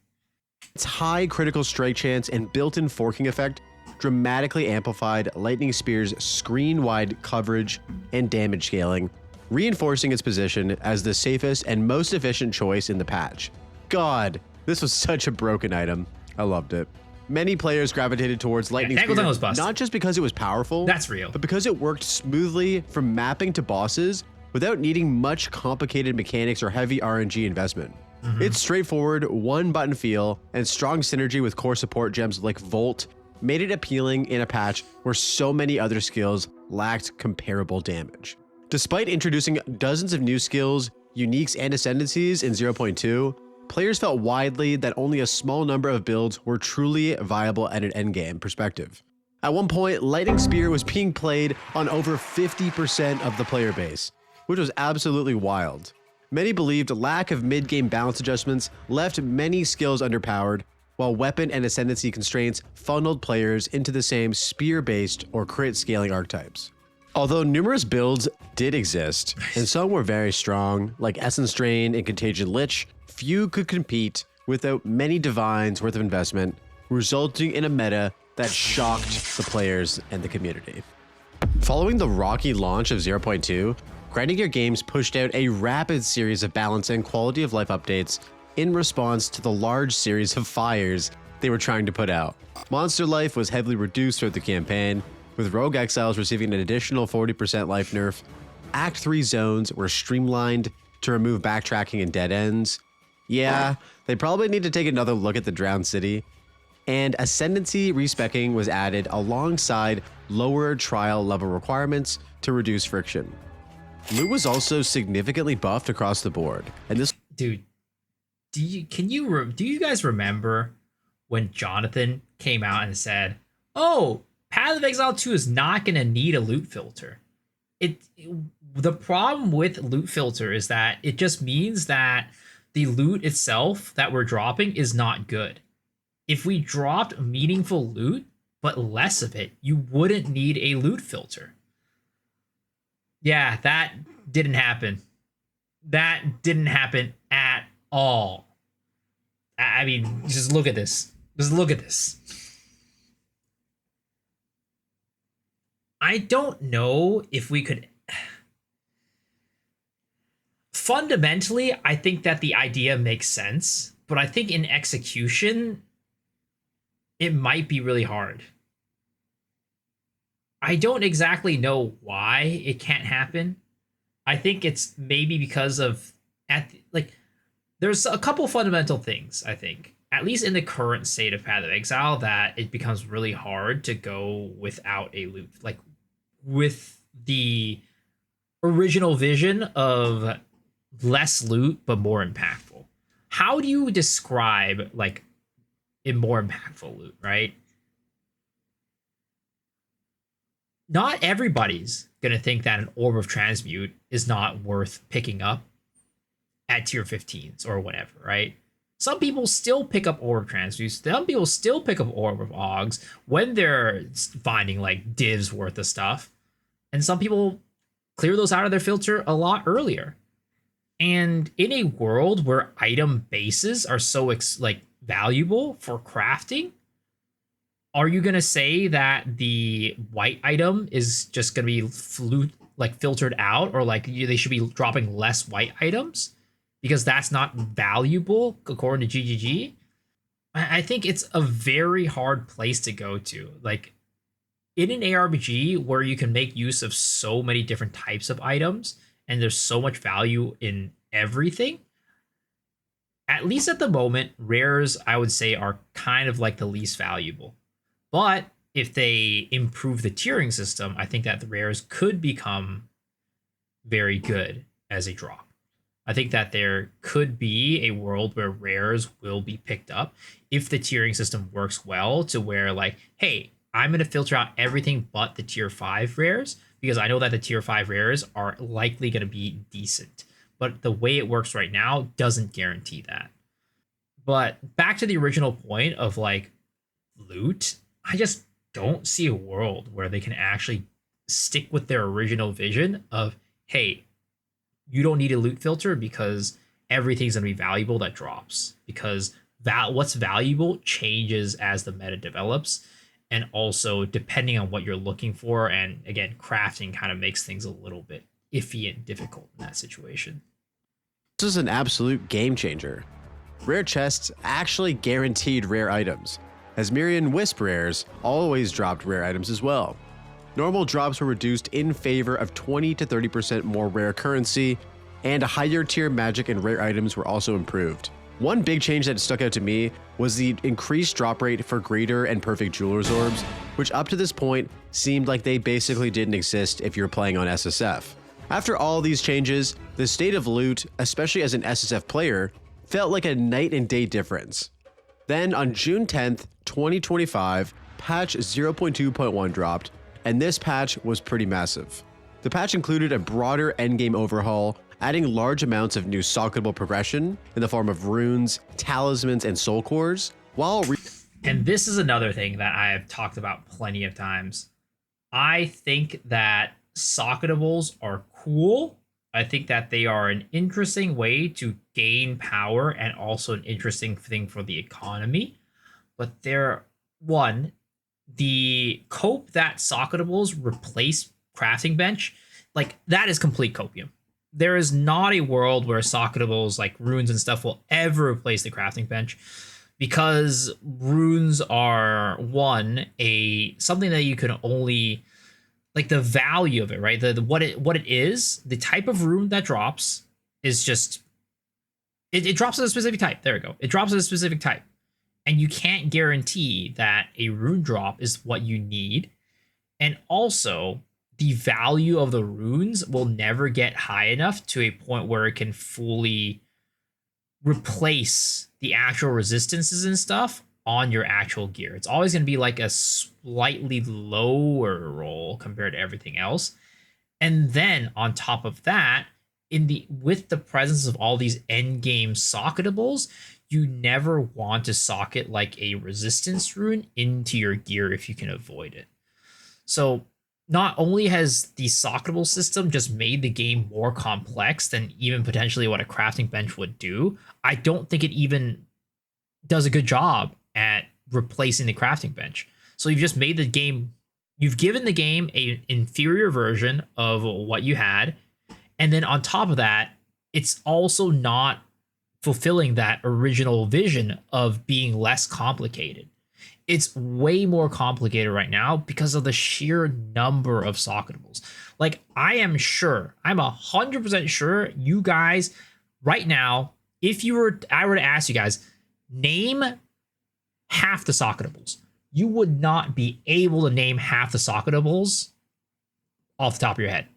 S2: Its high critical strike chance and built-in forking effect dramatically amplified Lightning Spear's screen-wide coverage and damage scaling, reinforcing its position as the safest and most efficient choice in the patch. God, this was such a broken item. I loved it. Many players gravitated towards Lightning
S1: Tangle
S2: Spear,
S1: Tongue was busted.
S2: not just because it was powerful,
S1: That's real.
S2: but because it worked smoothly from mapping to bosses without needing much complicated mechanics or heavy RNG investment. Its straightforward one-button feel and strong synergy with core support gems like Volt made it appealing in a patch where so many other skills lacked comparable damage. Despite introducing dozens of new skills, uniques, and ascendancies in 0.2, players felt widely that only a small number of builds were truly viable at an endgame perspective. At one point, Lightning Spear was being played on over 50% of the player base, which was absolutely wild. Many believed lack of mid-game balance adjustments left many skills underpowered, while weapon and ascendancy constraints funneled players into the same spear-based or crit scaling archetypes. Although numerous builds did exist, and some were very strong, like Essence Drain and Contagion Lich, few could compete without many divines worth of investment, resulting in a meta that shocked the players and the community. Following the rocky launch of 0.2, Grinding Gear Games pushed out a rapid series of balance and quality of life updates in response to the large series of fires they were trying to put out. Monster life was heavily reduced throughout the campaign, with Rogue Exiles receiving an additional 40% life nerf. Act 3 zones were streamlined to remove backtracking and dead ends. Yeah, they probably need to take another look at the Drowned City. And Ascendancy respecking was added alongside lower trial level requirements to reduce friction. Loot was also significantly buffed across the board, and this—
S1: Dude, do you guys remember when Jonathan came out and said, "Oh, Path of Exile 2 is not going to need a loot filter"? The problem with loot filter is that it just means that the loot itself that we're dropping is not good. If we dropped meaningful loot, but less of it, you wouldn't need a loot filter. Yeah, that didn't happen. That didn't happen at all. I mean, just look at this. Just look at this. I don't know if we could... Fundamentally, I think that the idea makes sense, but I think in execution, it might be really hard. I don't exactly know why it can't happen. I think it's maybe because of there's a couple fundamental things, I think, at least in the current state of Path of Exile, that it becomes really hard to go without a loot. Like with the original vision of less loot but more impactful. How do you describe like a more impactful loot, right? Not everybody's gonna think that an Orb of Transmute is not worth picking up at tier 15s or whatever, right? Some people still pick up Orb of Transmute. Some people still pick up Orb of Ogs when they're finding like divs worth of stuff. And some people clear those out of their filter a lot earlier. And in a world where item bases are so valuable for crafting, are you gonna say that the white item is just gonna be filtered out, or like they should be dropping less white items because that's not valuable according to GGG? I think it's a very hard place to go to. Like in an ARPG where you can make use of so many different types of items and there's so much value in everything, at least at the moment, rares, I would say, are kind of like the least valuable. But if they improve the tiering system, I think that the rares could become very good as a drop. I think that there could be a world where rares will be picked up if the tiering system works well, to where like, hey, I'm going to filter out everything but the tier 5 rares because I know that the tier 5 rares are likely going to be decent. But the way it works right now doesn't guarantee that. But back to the original point of like loot, I just don't see a world where they can actually stick with their original vision of, hey, you don't need a loot filter because everything's going to be valuable that drops. Because what's valuable changes as the meta develops. And also depending on what you're looking for. And again, crafting kind of makes things a little bit iffy and difficult in that situation.
S2: This is an absolute game changer. Rare chests actually guaranteed rare items, as Myriad Wisp rares always dropped rare items as well. Normal drops were reduced in favor of 20 to 30% more rare currency, and higher tier magic and rare items were also improved. One big change that stuck out to me was the increased drop rate for greater and perfect jeweler's orbs, which up to this point seemed like they basically didn't exist if you're playing on SSF. After all these changes, the state of loot, especially as an SSF player, felt like a night and day difference. Then on June 10th, 2025, patch 0.2.1 dropped, and this patch was pretty massive. The patch included a broader endgame overhaul, adding large amounts of new socketable progression in the form of runes, talismans, and soul cores,
S1: and this is another thing that I have talked about plenty of times. I think that socketables are cool. I think that they are an interesting way to gain power and also an interesting thing for the economy. But the cope that socketables replace crafting bench, like that is complete copium. There is not a world where socketables like runes and stuff will ever replace the crafting bench, because runes are something that you can only, like the value of it, right? What it is, the type of rune that drops is just it drops at a specific type. There we go. It drops at a specific type. And you can't guarantee that a rune drop is what you need. And also, the value of the runes will never get high enough to a point where it can fully replace the actual resistances and stuff on your actual gear. It's always going to be like a slightly lower roll compared to everything else. And then on top of that, with the presence of all these end game socketables, you never want to socket like a resistance rune into your gear if you can avoid it. So not only has the socketable system just made the game more complex than even potentially what a crafting bench would do, I don't think it even does a good job at replacing the crafting bench. So you've just made the game, you've given the game an inferior version of what you had. And then on top of that, it's also not fulfilling that original vision of being less complicated. It's way more complicated right now because of the sheer number of socketables. Like, I'm 100% sure you guys right now, I were to ask you guys, name half the socketables, you would not be able to name half the socketables off the top of your head.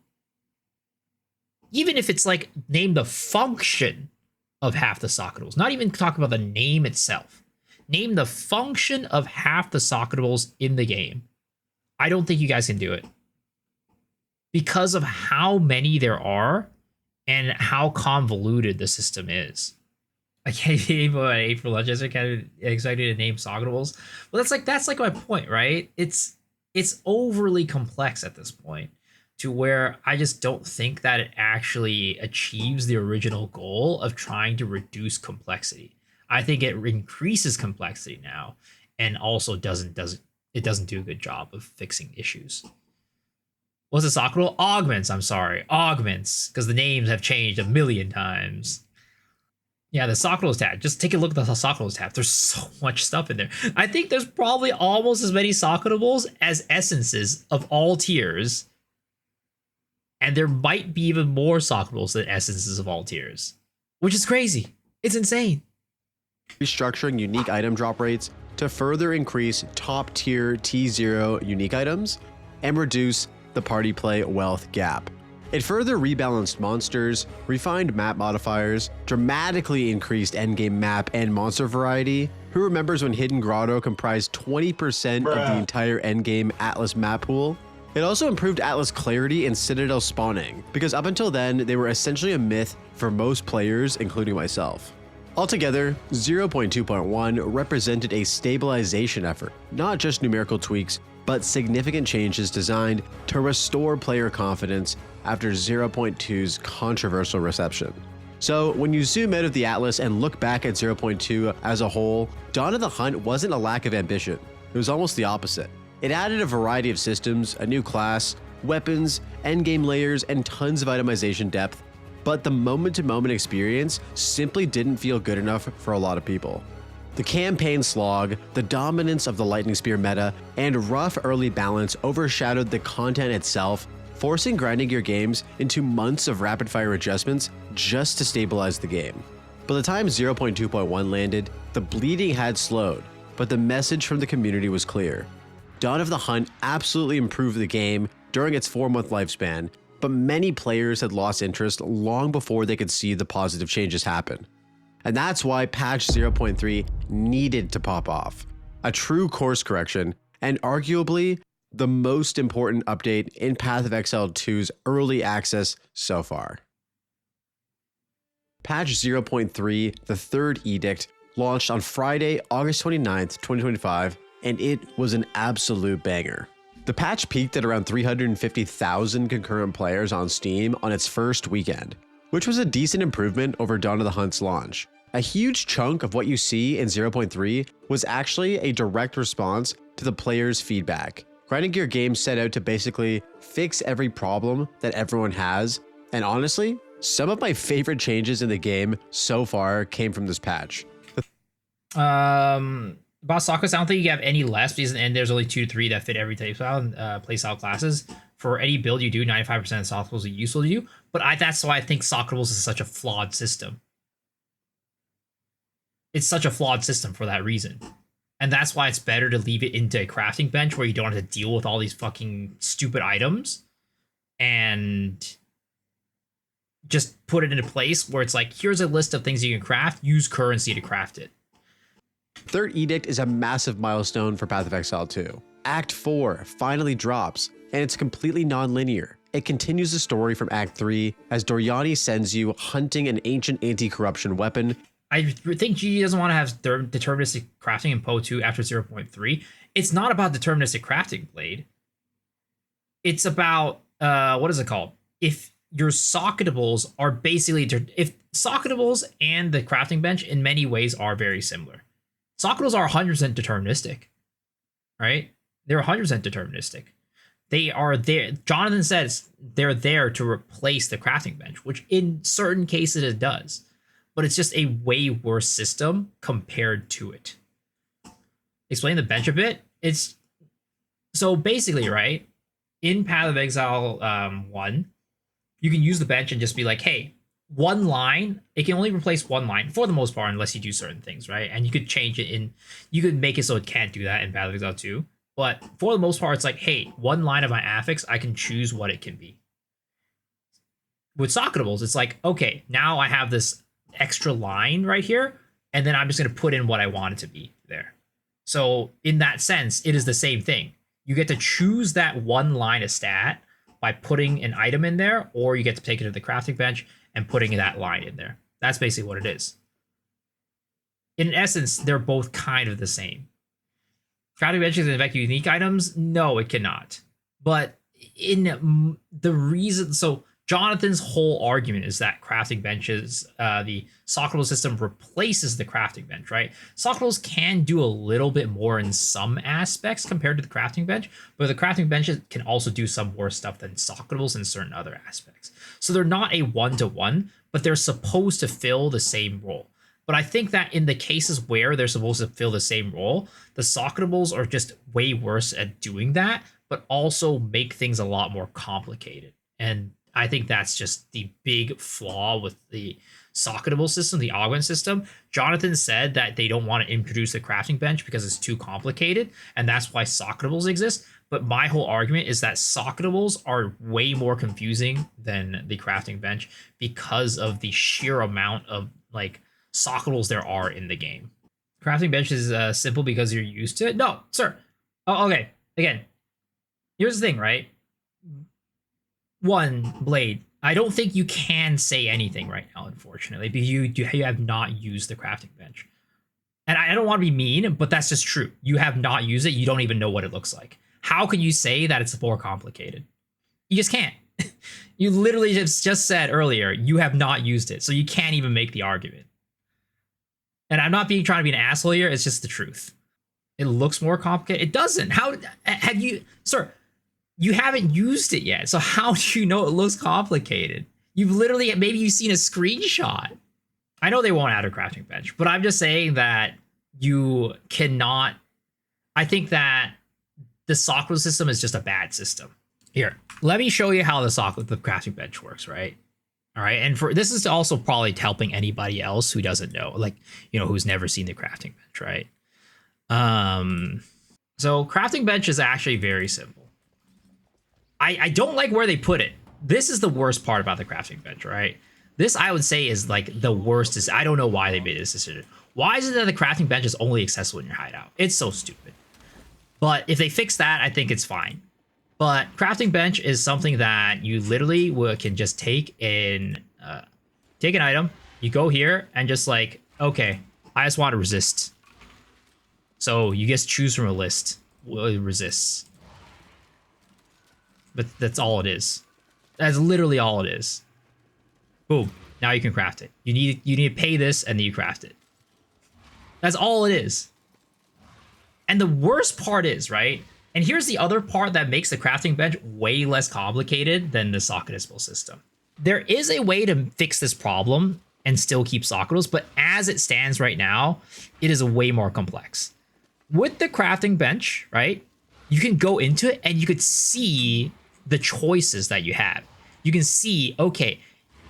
S1: Even if it's like, name the function of half the socketables, not even talk about the name itself. Name the function of half the socketables in the game. I don't think you guys can do it because of how many there are and how convoluted the system is. I can't even ate for lunch. I'm kind of excited to name socketables. Well, that's like my point, right? It's overly complex at this point, to where I just don't think that it actually achieves the original goal of trying to reduce complexity. I think it increases complexity now, and also doesn't do a good job of fixing issues. What's the socketable? Augments, I'm sorry. Augments, because the names have changed a million times. Yeah, the socketables tab. Just take a look at the socketables tab. There's so much stuff in there. I think there's probably almost as many socketables as essences of all tiers. And there might be even more socketables than essences of all tiers, which is crazy. It's insane.
S2: Restructuring unique item drop rates to further increase top tier T0 unique items and reduce the party play wealth gap. It further rebalanced monsters, refined map modifiers, dramatically increased endgame map and monster variety. Who remembers when Hidden Grotto comprised 20% of the entire endgame Atlas map pool? It also improved Atlas clarity and Citadel spawning, because up until then, they were essentially a myth for most players, including myself. Altogether, 0.2.1 represented a stabilization effort, not just numerical tweaks, but significant changes designed to restore player confidence after 0.2's controversial reception. So when you zoom out of the Atlas and look back at 0.2 as a whole, Dawn of the Hunt wasn't a lack of ambition. It was almost the opposite. It added a variety of systems, a new class, weapons, endgame layers, and tons of itemization depth, but the moment-to-moment experience simply didn't feel good enough for a lot of people. The campaign slog, the dominance of the Lightning Spear meta, and rough early balance overshadowed the content itself, forcing grinding gear games into months of rapid-fire adjustments just to stabilize the game. By the time 0.2.1 landed, the bleeding had slowed, but the message from the community was clear. Dawn of the Hunt absolutely improved the game during its 4-month lifespan, but many players had lost interest long before they could see the positive changes happen. And that's why patch 0.3 needed to pop off. A true course correction, and arguably the most important update in Path of Exile 2's early access so far. Patch 0.3, the Third Edict, launched on Friday, August 29th, 2025, and it was an absolute banger. The patch peaked at around 350,000 concurrent players on Steam on its first weekend, which was a decent improvement over Dawn of the Hunt's launch. A huge chunk of what you see in 0.3 was actually a direct response to the players' feedback. Grinding Gear Games set out to basically fix every problem that everyone has, and honestly, some of my favorite changes in the game so far came from this patch.
S1: Boss Sakura, I don't think you have any less, because in the end there's only 2 to 3 that fit every type style and playstyle classes. For any build you do, 95% of Socketables are useful to you, but that's why I think Socketables is such a flawed system. It's such a flawed system for that reason. And that's why it's better to leave it into a crafting bench where you don't have to deal with all these fucking stupid items and just put it in a place where it's like, here's a list of things you can craft, use currency to craft it.
S2: Third Edict is a massive milestone for Path of Exile 2. Act 4 finally drops, and it's completely non-linear. It continues the story from Act 3 as Doriani sends you hunting an ancient anti-corruption weapon.
S1: I think GG doesn't want to have deterministic crafting in Poe 2 after 0.3. It's not about deterministic crafting, Blade. It's about, what is it called? If your socketables are basically, if socketables and the crafting bench in many ways are very similar. Socketables are 100% deterministic, right? They're 100% deterministic. They are there. Jonathan says they're there to replace the crafting bench, which in certain cases it does. But it's just a way worse system compared to it. Explain the bench a bit. It's so basically, right? In Path of Exile 1, you can use the bench and just be like, hey, one line, it can only replace one line for the most part, unless you do certain things, right? And you could change it you could make it so it can't do that in Path of Exile 2. But for the most part, it's like, hey, one line of my affix, I can choose what it can be. With socketables, it's like, okay, now I have this extra line right here, and then I'm just going to put in what I want it to be there. So in that sense, it is the same thing. You get to choose that one line of stat by putting an item in there, or you get to take it to the crafting bench and putting that line in there. That's basically what it is. In essence, they're both kind of the same. Crafting benches can affect unique items? No, it cannot. But in the reason, so Jonathan's whole argument is that crafting benches, the socketable system replaces the crafting bench, right? Socketables can do a little bit more in some aspects compared to the crafting bench, but the crafting benches can also do some more stuff than socketables in certain other aspects. So they're not a one-to-one, but they're supposed to fill the same role. But I think that in the cases where they're supposed to fill the same role, the socketables are just way worse at doing that, but also make things a lot more complicated. And I think that's just the big flaw with the socketable system, the augment system. Jonathan said that they don't want to introduce the crafting bench because it's too complicated, and that's why socketables exist. But my whole argument is that socketables are way more confusing than the crafting bench because of the sheer amount of like socketables there are in the game. Crafting bench is simple because you're used to it. No, sir. Oh, okay. Again, here's the thing, right? One, Blade, I don't think you can say anything right now, unfortunately, because you have not used the crafting bench. And I don't want to be mean, but that's just true. You have not used it. You don't even know what it looks like. How can you say that it's more complicated? You just can't. You literally just said earlier, you have not used it, so you can't even make the argument. And I'm not trying to be an asshole here. It's just the truth. It looks more complicated. It doesn't. How have you, sir? You haven't used it yet, so how do you know it looks complicated? You've literally, maybe you've seen a screenshot. I know they won't add a crafting bench, but I'm just saying that you cannot. I think that the socketable system is just a bad system. Here, let me show you how the crafting bench works, right? All right, and for this is also probably helping anybody else who doesn't know, like, you know, who's never seen the crafting bench, right? So crafting bench is actually very simple. I don't like where they put it. This is the worst part about the crafting bench, right? This, I would say, is like the worst. I don't know why they made this decision. Why is it that the crafting bench is only accessible in your hideout? It's so stupid. But if they fix that, I think it's fine. But crafting bench is something that you literally can just take an item. You go here and just like, okay, I just want to resist. So you just choose from a list. Well, it resists. But that's all it is. That's literally all it is. Boom. Now you can craft it. You need to pay this and then you craft it. That's all it is. And the worst part is, right? And here's the other part that makes the crafting bench way less complicated than the socketable system. There is a way to fix this problem and still keep socketables, but as it stands right now, it is way more complex. With the crafting bench, right? You can go into it and you could see the choices that you have. You can see, okay,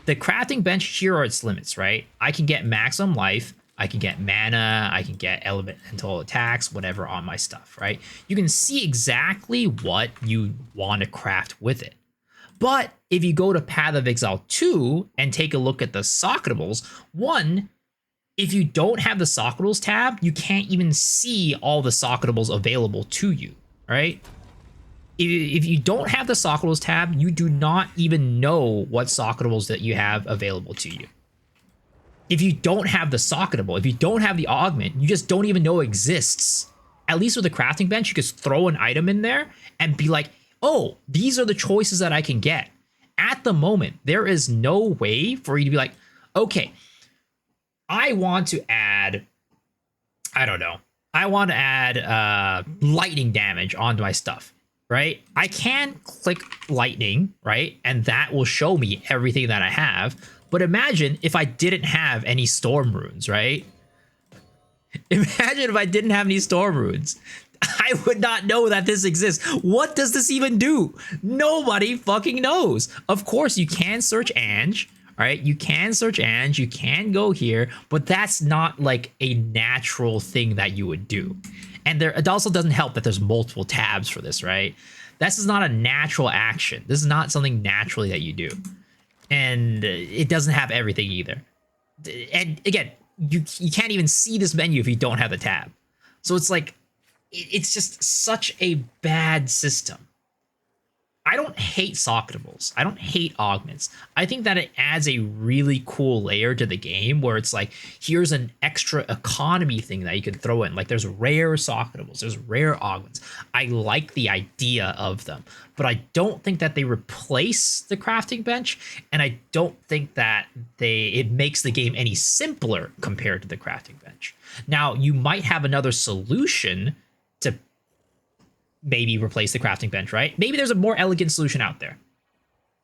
S1: the crafting bench, here are its limits, right? I can get maximum life, I can get mana, I can get elemental attacks, whatever on my stuff, right? You can see exactly what you want to craft with it. But if you go to Path of Exile 2 and take a look at the socketables, one, if you don't have the socketables tab, you can't even see all the socketables available to you, right? if you don't have the socketables tab, you do not even know what socketables that you have available to you. If you don't have the socketable, if you don't have the augment, you just don't even know it exists. At least with the crafting bench, you could throw an item in there and be like, oh, these are the choices that I can get. At the moment, there is no way for you to be like, okay, I want to add, I don't know, I want to add lightning damage onto my stuff, right? I can click lightning, right? And that will show me everything that I have. But imagine if I didn't have any storm runes, right? Imagine if I didn't have any storm runes. I would not know that this exists. What does this even do? Nobody fucking knows. Of course, you can search Ange, right? You can search Ange, you can go here, but that's not like a natural thing that you would do. And there, it also doesn't help that there's multiple tabs for this, right? This is not a natural action. This is not something naturally that you do. And it doesn't have everything either. And again, you can't even see this menu if you don't have the tab. So it's like, it's just such a bad system. I don't hate socketables. I don't hate augments. I think that it adds a really cool layer to the game where it's like, here's an extra economy thing that you can throw in. Like there's rare socketables, there's rare augments. I like the idea of them, but I don't think that they replace the crafting bench. And I don't think that it makes the game any simpler compared to the crafting bench. Now, you might have another solution to maybe replace the crafting bench, right? Maybe there's a more elegant solution out there.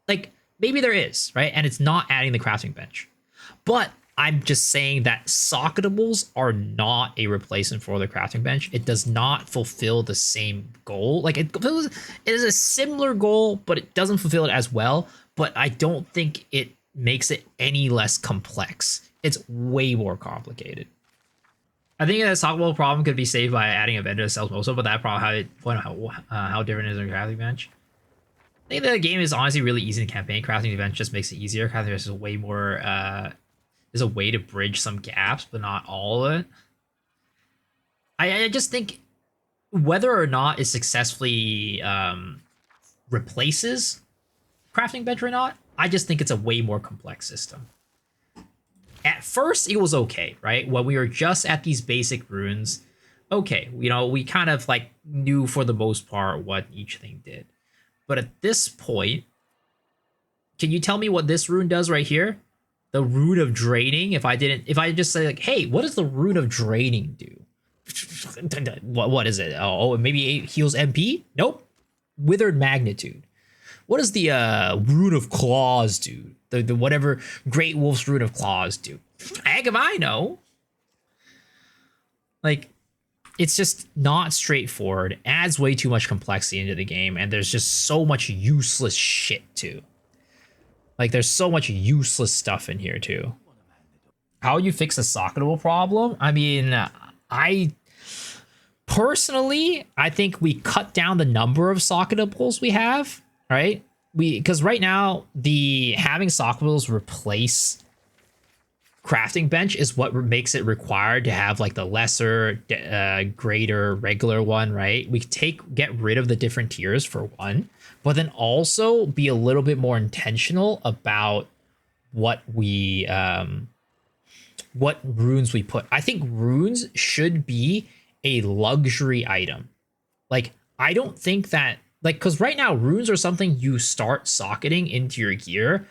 S1: Like, maybe there is, right? And it's not adding the crafting bench. But I'm just saying that socketables are not a replacement for the crafting bench. It does not fulfill the same goal. Like, it is a similar goal, but it doesn't fulfill it as well. But I don't think it makes it any less complex. It's way more complicated. I think that socketable problem could be saved by adding a vendor that sells Miso, but that problem, how different is a crafting bench? I think the game is honestly really easy in campaign. Crafting bench just makes it easier. Crafting bench is way more, there's a way to bridge some gaps, but not all of it. I just think whether or not it successfully replaces crafting bench or not, I just think it's a way more complex system. At first, it was okay, right? When we were just at these basic runes, okay, you know, we kind of like knew for the most part what each thing did. But at this point, can you tell me what this rune does right here? The rune of draining. If I just say like, hey, what does the rune of draining do? What is it? Oh, maybe it heals MP? Nope. Withered magnitude. What does the rune of claws do? The whatever Great Wolf's rune of claws do? Heck if I know. Like, it's just not straightforward. Adds way too much complexity into the game, and there's just so much useless shit too. Like, there's so much useless stuff in here too. How you fix a socketable problem? I mean, I personally think we cut down the number of socketables we have, right? Because right now, having socketables replace crafting bench is what makes it required to have like the lesser, greater, regular one, right? We get rid of the different tiers for one, but then also be a little bit more intentional about what runes we put. I think runes should be a luxury item. Like, I don't think that, like, because right now runes are something you start socketing into your gear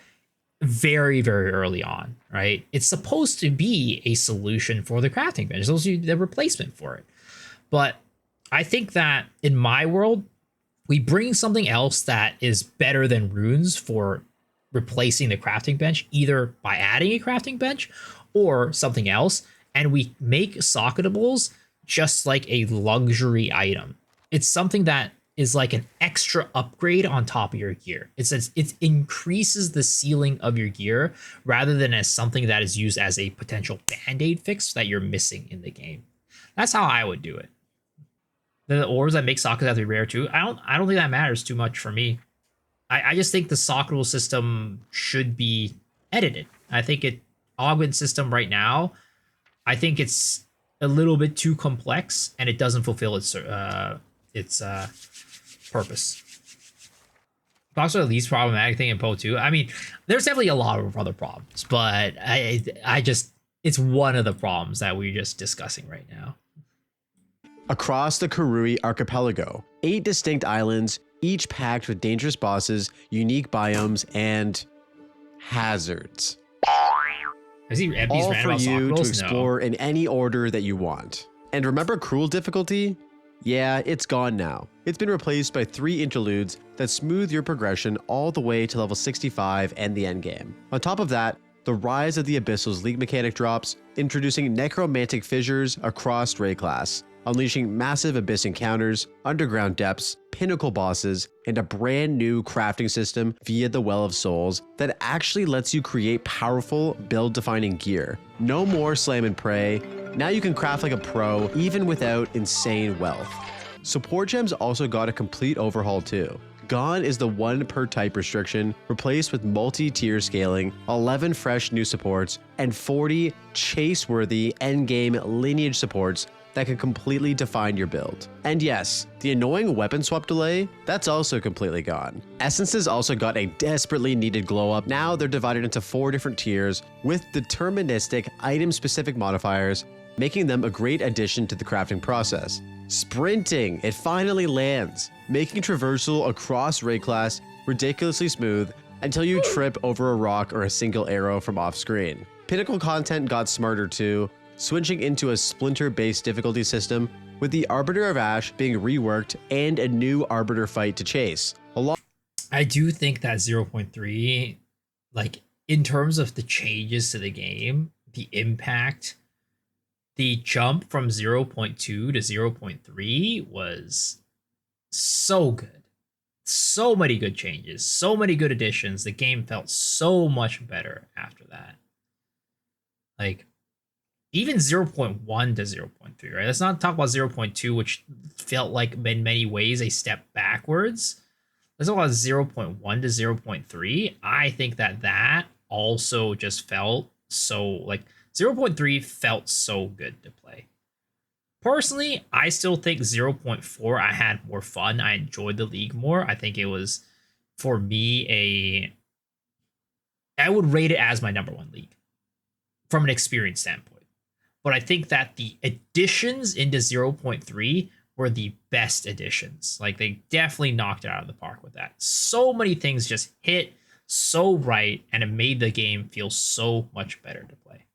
S1: very, very early on, right? It's supposed to be a solution for the crafting bench. It's supposed to be the replacement for it. But I think that in my world, we bring something else that is better than runes for replacing the crafting bench, either by adding a crafting bench or something else, and we make socketables just like a luxury item. It's something that is like an extra upgrade on top of your gear. It increases the ceiling of your gear rather than as something that is used as a potential band-aid fix that you're missing in the game. That's how I would do it. The ores that make sockets have to be rare too. I don't think that matters too much for me. I just think the socketable system should be edited. I think augment system right now, I think it's a little bit too complex and it doesn't fulfill its purpose. talks about the least problematic thing in Poe 2. I mean, there's definitely a lot of other problems, but I just, it's one of the problems that we're just discussing right now.
S2: Across the Karui archipelago, 8 distinct islands, each packed with dangerous bosses, unique biomes, and hazards. All for you to explore in any order that you want. And remember cruel difficulty? Yeah, it's gone now. It's been replaced by 3 interludes that smooth your progression all the way to level 65 and the endgame. On top of that, the Rise of the Abyssal's League mechanic drops, introducing necromantic fissures across raid class, unleashing massive abyss encounters, underground depths, pinnacle bosses, and a brand new crafting system via the Well of Souls that actually lets you create powerful, build-defining gear. No more slam and pray. Now you can craft like a pro, even without insane wealth. Support gems also got a complete overhaul too. Gone is the 1 per type restriction, replaced with multi-tier scaling, 11 fresh new supports, and 40 chase-worthy endgame lineage supports that can completely define your build. And yes, the annoying weapon swap delay, that's also completely gone. Essences also got a desperately needed glow up. Now they're divided into 4 different tiers with deterministic item-specific modifiers, making them a great addition to the crafting process. Sprinting, it finally lands, making traversal across raid class ridiculously smooth until you trip over a rock or a single arrow from off screen. Pinnacle content got smarter too, switching into a splinter-based difficulty system, with the Arbiter of Ash being reworked and a new Arbiter fight to chase.
S1: I do think that 0.3, like, in terms of the changes to the game, the impact, the jump from 0.2 to 0.3 was so good. So many good changes, so many good additions. The game felt so much better after that. Like, even 0.1 to 0.3, right? Let's not talk about 0.2, which felt like in many ways a step backwards. Let's talk about 0.1 to 0.3. I think that also just felt so, like, 0.3 felt so good to play. Personally, I still think 0.4, I had more fun. I enjoyed the league more. I think it was, for me, I would rate it as my #1 league from an experience standpoint. But I think that the additions into 0.3 were the best additions. Like, they definitely knocked it out of the park with that. So many things just hit so right, and it made the game feel so much better to play.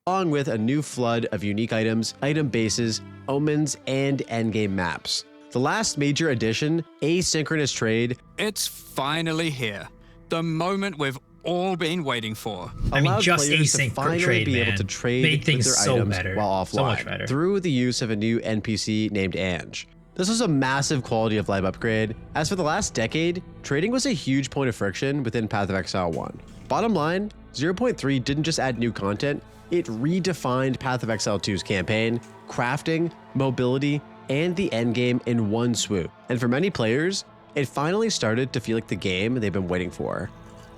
S2: Along with a new flood of unique items, item bases, omens, and endgame maps. The last major addition, asynchronous trade.
S13: It's finally here. The moment we've all been waiting for.
S1: I mean, just async
S2: finally
S1: trade,
S2: be
S1: man,
S2: able to trade
S1: made things
S2: with their
S1: so
S2: items
S1: better,
S2: while offline
S1: so much better.
S2: through the use of a new NPC named Ange. This was a massive quality of life upgrade, as for the last decade, trading was a huge point of friction within Path of Exile 1. Bottom line, 0.3 didn't just add new content, it redefined Path of Exile 2's campaign, crafting, mobility, and the endgame in one swoop. And for many players, it finally started to feel like the game they've been waiting for.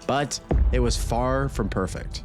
S2: But it was far from perfect.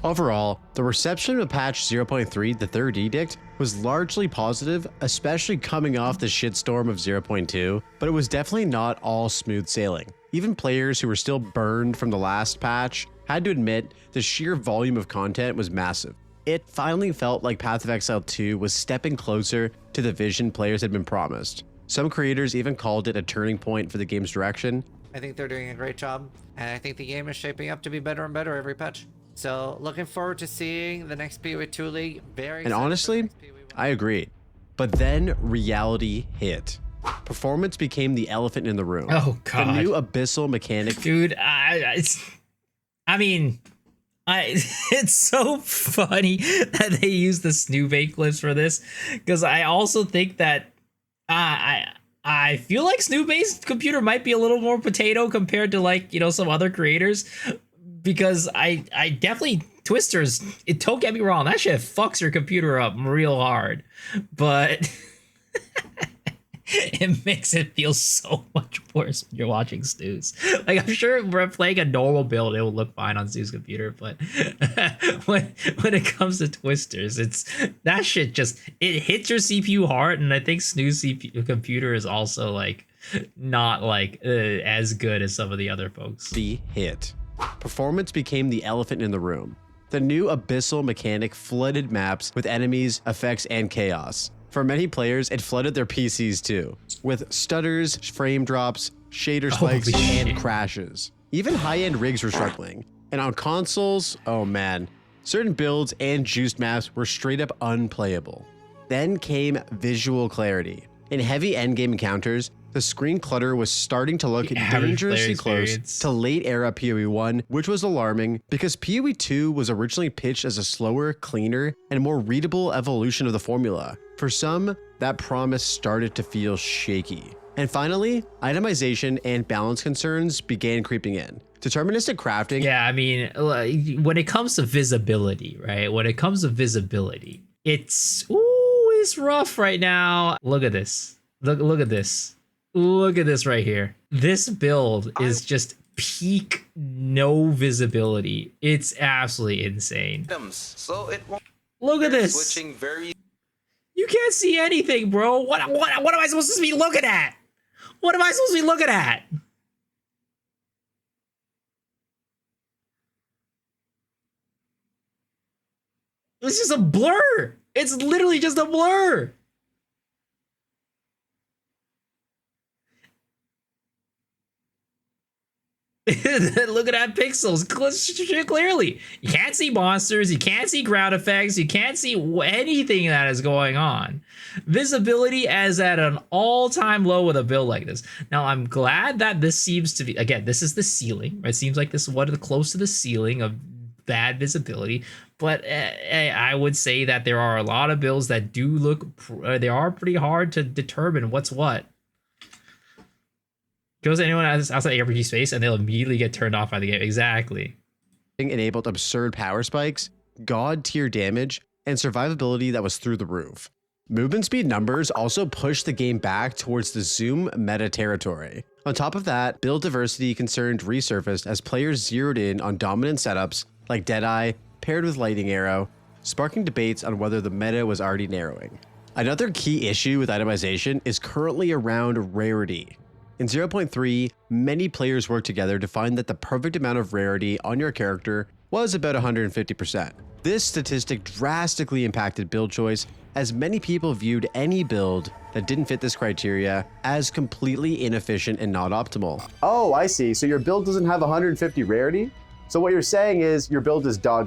S2: Overall, the reception of patch 0.3, the Third Edict, was largely positive, especially coming off the shitstorm of 0.2, but it was definitely not all smooth sailing. Even players who were still burned from the last patch had to admit the sheer volume of content was massive. It finally felt like Path of Exile 2 was stepping closer to the vision players had been promised. Some creators even called it a turning point for the game's direction.
S14: I think they're doing a great job, and I think the game is shaping up to be better and better every patch. So looking forward to seeing the next PoE 2 League. Very
S2: and honestly, I agree. But then reality hit. Performance became the elephant in the room.
S1: Oh god.
S2: The new abyssal mechanic.
S1: Dude, it's so funny that they use the Snoobay clips for this, because I also think that I feel like Snoobay's computer might be a little more potato compared to, like, you know, some other creators, because I definitely, Twisters, don't get me wrong, that shit fucks your computer up real hard, but it makes it feel so much worse when you're watching Stu's. Like, I'm sure if we're playing a normal build, it will look fine on Stu's computer, but when it comes to Twisters, it's that shit just, it hits your CPU hard, and I think Snoo's CPU computer is also, like, not like as good as some of the other folks.
S2: The hit. Performance became the elephant in the room. The new abyssal mechanic flooded maps with enemies, effects, and chaos. For many players, it flooded their PCs too, with stutters, frame drops, shader spikes, and crashes. Even high-end rigs were struggling. And on consoles, oh man, certain builds and juiced maps were straight up unplayable. Then came visual clarity. In heavy endgame encounters, the screen clutter was starting to look dangerously close to late-era PoE 1, which was alarming because PoE 2 was originally pitched as a slower, cleaner, and more readable evolution of the formula. For some, that promise started to feel shaky. And finally, itemization and balance concerns began creeping in. Deterministic crafting.
S1: Yeah, I mean, when it comes to visibility, right? When it comes to visibility, it's rough right now. Look at this. Look at this. Look at this right here. This build is just peak no visibility. It's absolutely insane.
S15: So it won't.
S1: Look at this.
S15: Switching very.
S1: You can't see anything, bro. What am I supposed to be looking at? What am I supposed to be looking at? It's just a blur. It's literally just a blur. Look at that pixels clearly. You can't see monsters. You can't see ground effects. You can't see anything that is going on. Visibility is at an all-time low with a build like this. Now, I'm glad that this seems to be, again, this is the ceiling. Right? It seems like this is what close to the ceiling of bad visibility. But I would say that there are a lot of builds that do look, they are pretty hard to determine what's what. Goes to anyone outside ARPG space and they'll immediately get turned off by the game. Exactly.
S2: Enabled absurd power spikes, god tier damage, and survivability that was through the roof. Movement speed numbers also pushed the game back towards the zoom meta territory. On top of that, build diversity concerns resurfaced as players zeroed in on dominant setups like Deadeye paired with Lightning Arrow, sparking debates on whether the meta was already narrowing. Another key issue with itemization is currently around rarity. In 0.3, many players worked together to find that the perfect amount of rarity on your character was about 150%. This statistic drastically impacted build choice, as many people viewed any build that didn't fit this criteria as completely inefficient and not optimal.
S16: Oh, I see. So your build doesn't have 150 rarity? So what you're saying is your build is dog.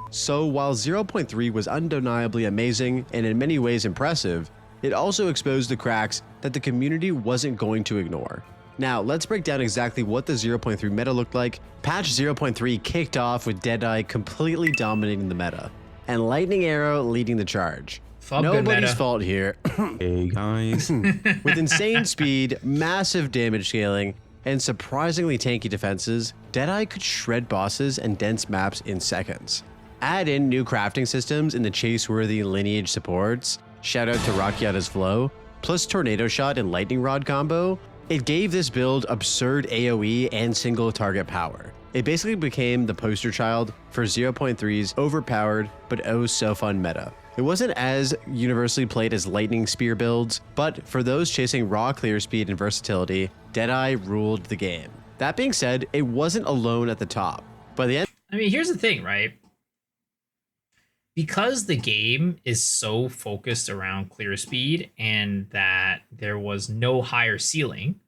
S2: So while 0.3 was undeniably amazing and in many ways impressive, it also exposed the cracks that the community wasn't going to ignore. Now, let's break down exactly what the 0.3 meta looked like. Patch 0.3 kicked off with Deadeye completely dominating the meta, and Lightning Arrow leading the charge. Nobody's fault here.
S17: Hey guys.
S2: With insane speed, massive damage scaling, and surprisingly tanky defenses, Deadeye could shred bosses and dense maps in seconds. Add in new crafting systems in the chase-worthy lineage supports, shout out to Rakiata's Flow, plus Tornado Shot and Lightning Rod combo, it gave this build absurd AoE and single target power. It basically became the poster child for 0.3's overpowered but oh so fun meta. It wasn't as universally played as Lightning Spear builds, but for those chasing raw clear speed and versatility, Deadeye ruled the game. That being said, it wasn't alone at the top. By the end,
S1: I mean, here's the thing, right? Because the game is so focused around clear speed and that there was no higher ceiling,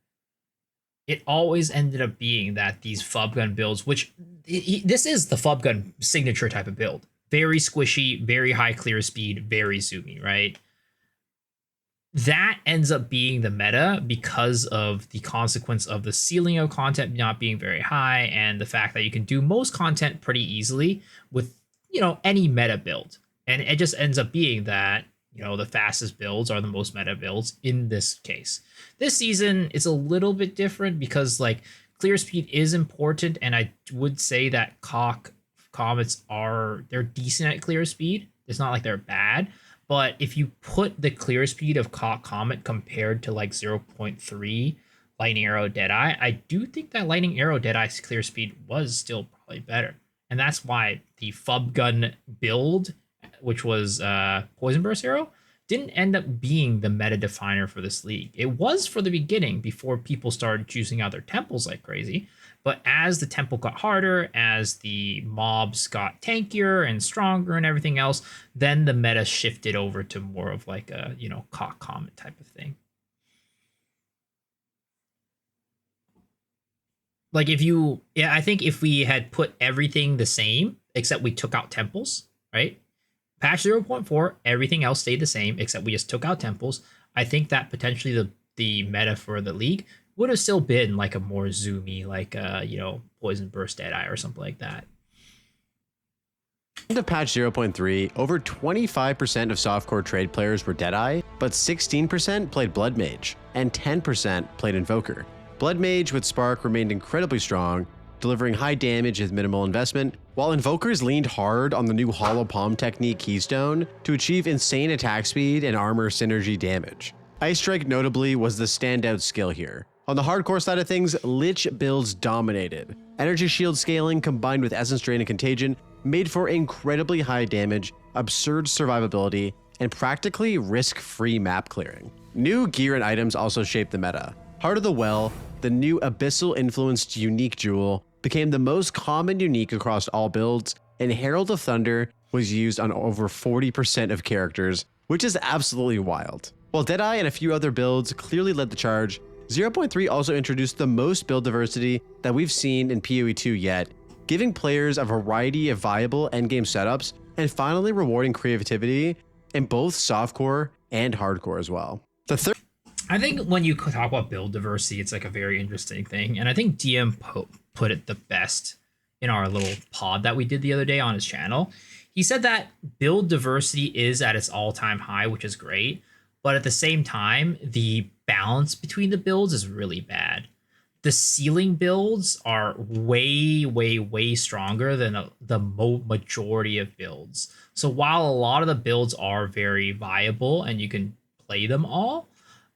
S1: it always ended up being that these FUB gun builds, which this is the FUB gun signature type of build. Very squishy, very high clear speed, very zoomy, right? That ends up being the meta because of the consequence of the ceiling of content not being very high and the fact that you can do most content pretty easily with, you know, any meta build. And it just ends up being that, you know, the fastest builds are the most meta builds in this case. This season, it's a little bit different because, like, clear speed is important, and I would say that comets they're decent at clear speed. It's not like they're bad, but if you put the clear speed of Comet compared to like 0.3 Lightning Arrow Deadeye, I do think that Lightning Arrow Deadeye's clear speed was still probably better. And that's why the FUB gun build, which was Poison Burst Arrow, didn't end up being the meta definer for this league. It was for the beginning before people started choosing out their temples like crazy. But as the temple got harder, as the mobs got tankier and stronger and everything else, then the meta shifted over to more of like a, cock comet type of thing. Like I think if we had put everything the same, except we took out temples, right? Patch 0.4, everything else stayed the same, except we just took out temples. I think that potentially the meta for the league would have still been like a more zoomy, like Poison Burst Deadeye or something like that.
S2: Into patch 0.3, over 25% of softcore trade players were Deadeye, but 16% played Blood Mage, and 10% played Invoker. Blood Mage with Spark remained incredibly strong, delivering high damage with minimal investment, while Invokers leaned hard on the new Hollow Palm technique Keystone to achieve insane attack speed and armor synergy damage. Ice Strike notably was the standout skill here. On the hardcore side of things, Lich builds dominated. Energy Shield scaling combined with Essence Drain and Contagion made for incredibly high damage, absurd survivability, and practically risk-free map clearing. New gear and items also shaped the meta. Heart of the Well, the new Abyssal-influenced unique jewel, became the most common unique across all builds, and Herald of Thunder was used on over 40% of characters, which is absolutely wild. While Deadeye and a few other builds clearly led the charge, 0.3 also introduced the most build diversity that we've seen in PoE 2 yet, giving players a variety of viable endgame setups and finally rewarding creativity in both softcore and hardcore as well.
S1: I think when you talk about build diversity, it's like a very interesting thing. And I think DM put it the best in our little pod that we did the other day on his channel. He said that build diversity is at its all-time high, which is great. But at the same time, the balance between the builds is really bad. The ceiling builds are way, way, way stronger than the majority of builds. So while a lot of the builds are very viable and you can play them all,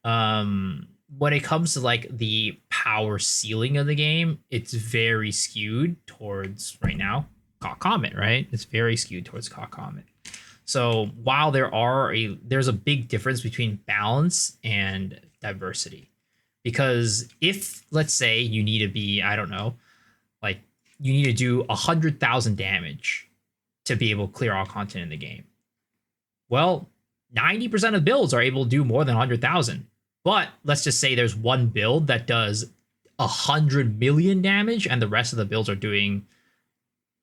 S1: when it comes to like the power ceiling of the game, it's very skewed towards right now Cock Comet, right? It's very skewed towards Cock Comet. So while there's a big difference between balance and diversity, because if let's say you need to be, I don't know, like you need to do 100,000 damage to be able to clear all content in the game. Well, 90% of builds are able to do more than 100,000. But let's just say there's one build that does 100 million damage and the rest of the builds are doing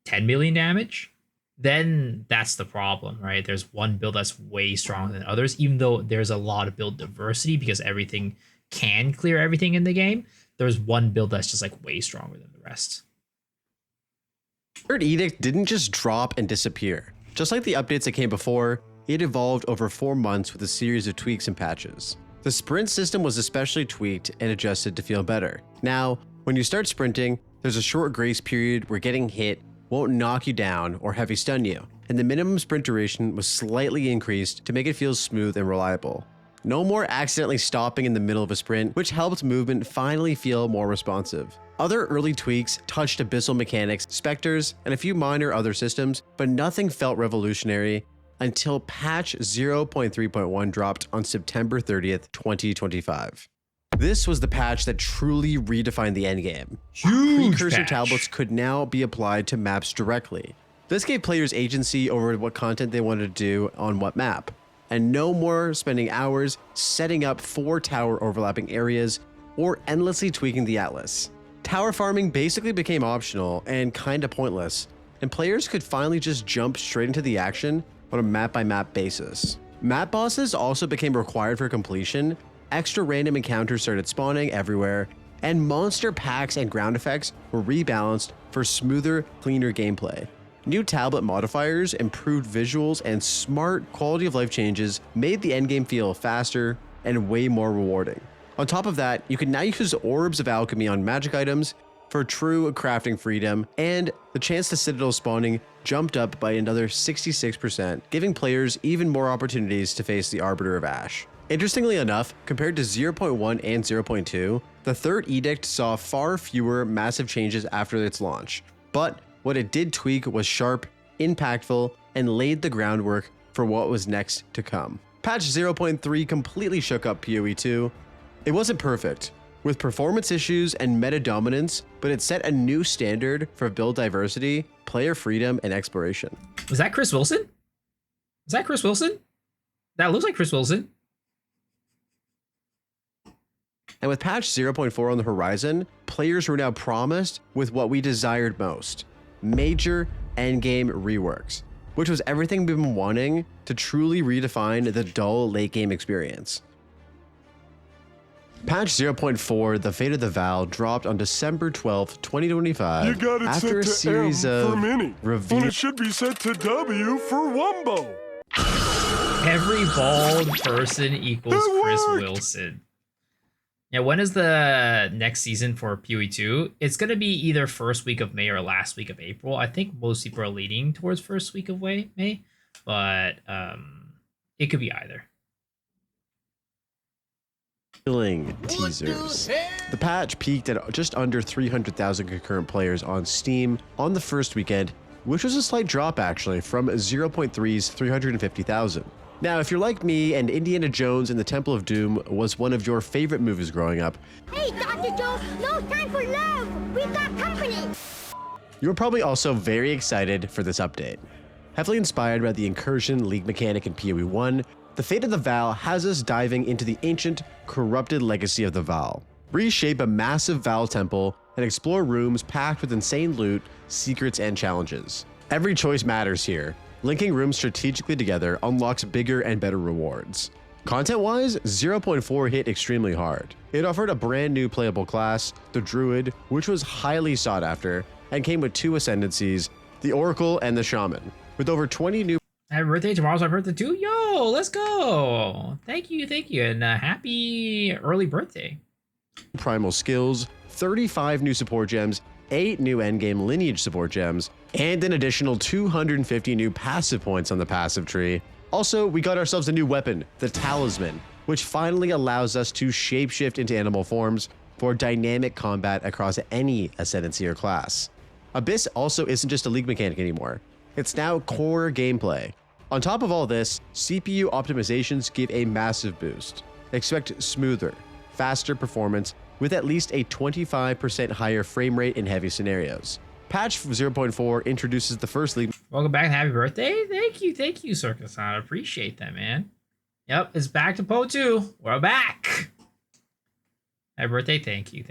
S1: 10 million damage. Then that's the problem, right? There's one build that's way stronger than others, even though there's a lot of build diversity because everything can clear everything in the game. There's one build that's just like way stronger than the rest.
S2: Third Edict didn't just drop and disappear. Just like the updates that came before, it evolved over 4 months with a series of tweaks and patches. The sprint system was especially tweaked and adjusted to feel better. Now, when you start sprinting, there's a short grace period where getting hit won't knock you down or heavy stun you, and the minimum sprint duration was slightly increased to make it feel smooth and reliable. No more accidentally stopping in the middle of a sprint, which helped movement finally feel more responsive. Other early tweaks touched abyssal mechanics, specters, and a few minor other systems, but nothing felt revolutionary until patch 0.3.1 dropped on September 30th, 2025. This was the patch that truly redefined the endgame.
S1: Huge
S2: Precursor
S1: patch.
S2: tablets could now be applied to maps directly. This gave players agency over what content they wanted to do on what map, and no more spending hours setting up 4 tower overlapping areas or endlessly tweaking the atlas. Tower farming basically became optional and kinda pointless, and players could finally just jump straight into the action on a map-by-map basis. Map bosses also became required for completion, extra random encounters started spawning everywhere, and monster packs and ground effects were rebalanced for smoother, cleaner gameplay. New tablet modifiers, improved visuals, and smart quality of life changes made the endgame feel faster and way more rewarding. On top of that, you can now use orbs of alchemy on magic items for true crafting freedom, and the chance to citadel spawning jumped up by another 66%, giving players even more opportunities to face the Arbiter of Ash. Interestingly enough, compared to 0.1 and 0.2, the Third Edict saw far fewer massive changes after its launch, but what it did tweak was sharp, impactful, and laid the groundwork for what was next to come. Patch 0.3 completely shook up PoE 2. It wasn't perfect, with performance issues and meta dominance, but it set a new standard for build diversity, player freedom, and exploration.
S1: Was that Chris Wilson? Is that Chris Wilson? That looks like Chris Wilson.
S2: And with patch 0.4 on the horizon, players were now promised with what we desired most: major endgame reworks, which was everything we've been wanting to truly redefine the dull late game experience. Patch 0.4, The Fate of the Val, dropped on December 12th, 2025.
S15: You got it
S2: after a
S15: set to
S2: series
S15: M for
S2: of
S15: mini, when it should be set to W for Wumbo.
S1: Every bald person equals Chris Wilson. Yeah, when is the next season for PoE 2? It's going to be either first week of May or last week of April. I think most people are leaning towards first week of May, but it could be either.
S2: Teasers. The patch peaked at just under 300,000 concurrent players on Steam on the first weekend, which was a slight drop actually from 0.3's 350,000. Now, if you're like me and Indiana Jones and the Temple of Doom was one of your favorite movies growing up,
S17: Hey, Dr. Joe, no time for love. We've got company.
S2: you were probably also very excited for this update. Heavily inspired by the Incursion League mechanic in PoE 1, The Fate of the Val has us diving into the ancient, corrupted legacy of the Val. Reshape a massive Val temple and explore rooms packed with insane loot, secrets, and challenges. Every choice matters here. Linking rooms strategically together unlocks bigger and better rewards. Content-wise, 0.4 hit extremely hard. It offered a brand new playable class, the Druid, which was highly sought after, and came with 2 ascendancies, the Oracle and the Shaman, with over 20 new
S1: Happy birthday, tomorrow's my birthday too. Yo, let's go. Thank you, and happy early birthday.
S2: primal skills, 35 new support gems, 8 new endgame lineage support gems, and an additional 250 new passive points on the passive tree. Also, we got ourselves a new weapon, the Talisman, which finally allows us to shapeshift into animal forms for dynamic combat across any ascendancy or class. Abyss also isn't just a league mechanic anymore. It's now core gameplay. On top of all this, CPU optimizations give a massive boost. Expect smoother, faster performance with at least a 25% higher frame rate in heavy scenarios. Patch 0.4 introduces the first league.
S1: Welcome back and happy birthday. Thank you, Circus. I appreciate that, man. Yep, it's back to PoE 2. We're back. Happy birthday, thank you.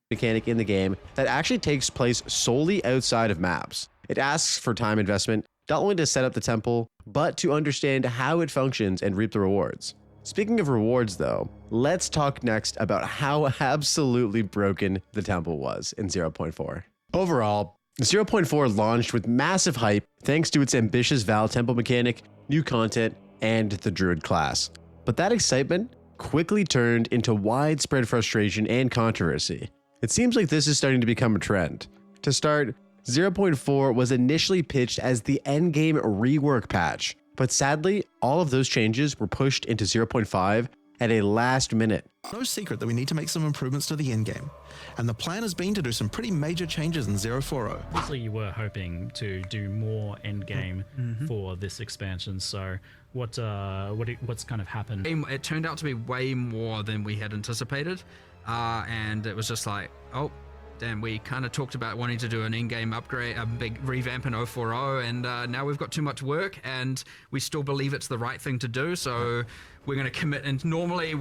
S2: Mechanic in the game that actually takes place solely outside of maps. It asks for time investment, not only to set up the temple, but to understand how it functions and reap the rewards. Speaking of rewards though, let's talk next about how absolutely broken the temple was in 0.4. Overall, 0.4 launched with massive hype thanks to its ambitious Val temple mechanic, new content, and the Druid class. But that excitement quickly turned into widespread frustration and controversy. It seems like this is starting to become a trend. To start, 0.4 was initially pitched as the endgame rework patch, but sadly, all of those changes were pushed into 0.5 at a last minute.
S7: No secret that we need to make some improvements to the endgame, and the plan has been to do some pretty major changes in 0.40.
S18: Obviously, you were hoping to do more endgame for this expansion, so what's kind of happened?
S13: It turned out to be way more than we had anticipated, and it was just like, oh, damn, we kind of talked about wanting to do an in-game upgrade, a big revamp in 040, and now we've got too much work, and we still believe it's the right thing to do, so we're going to commit. And normally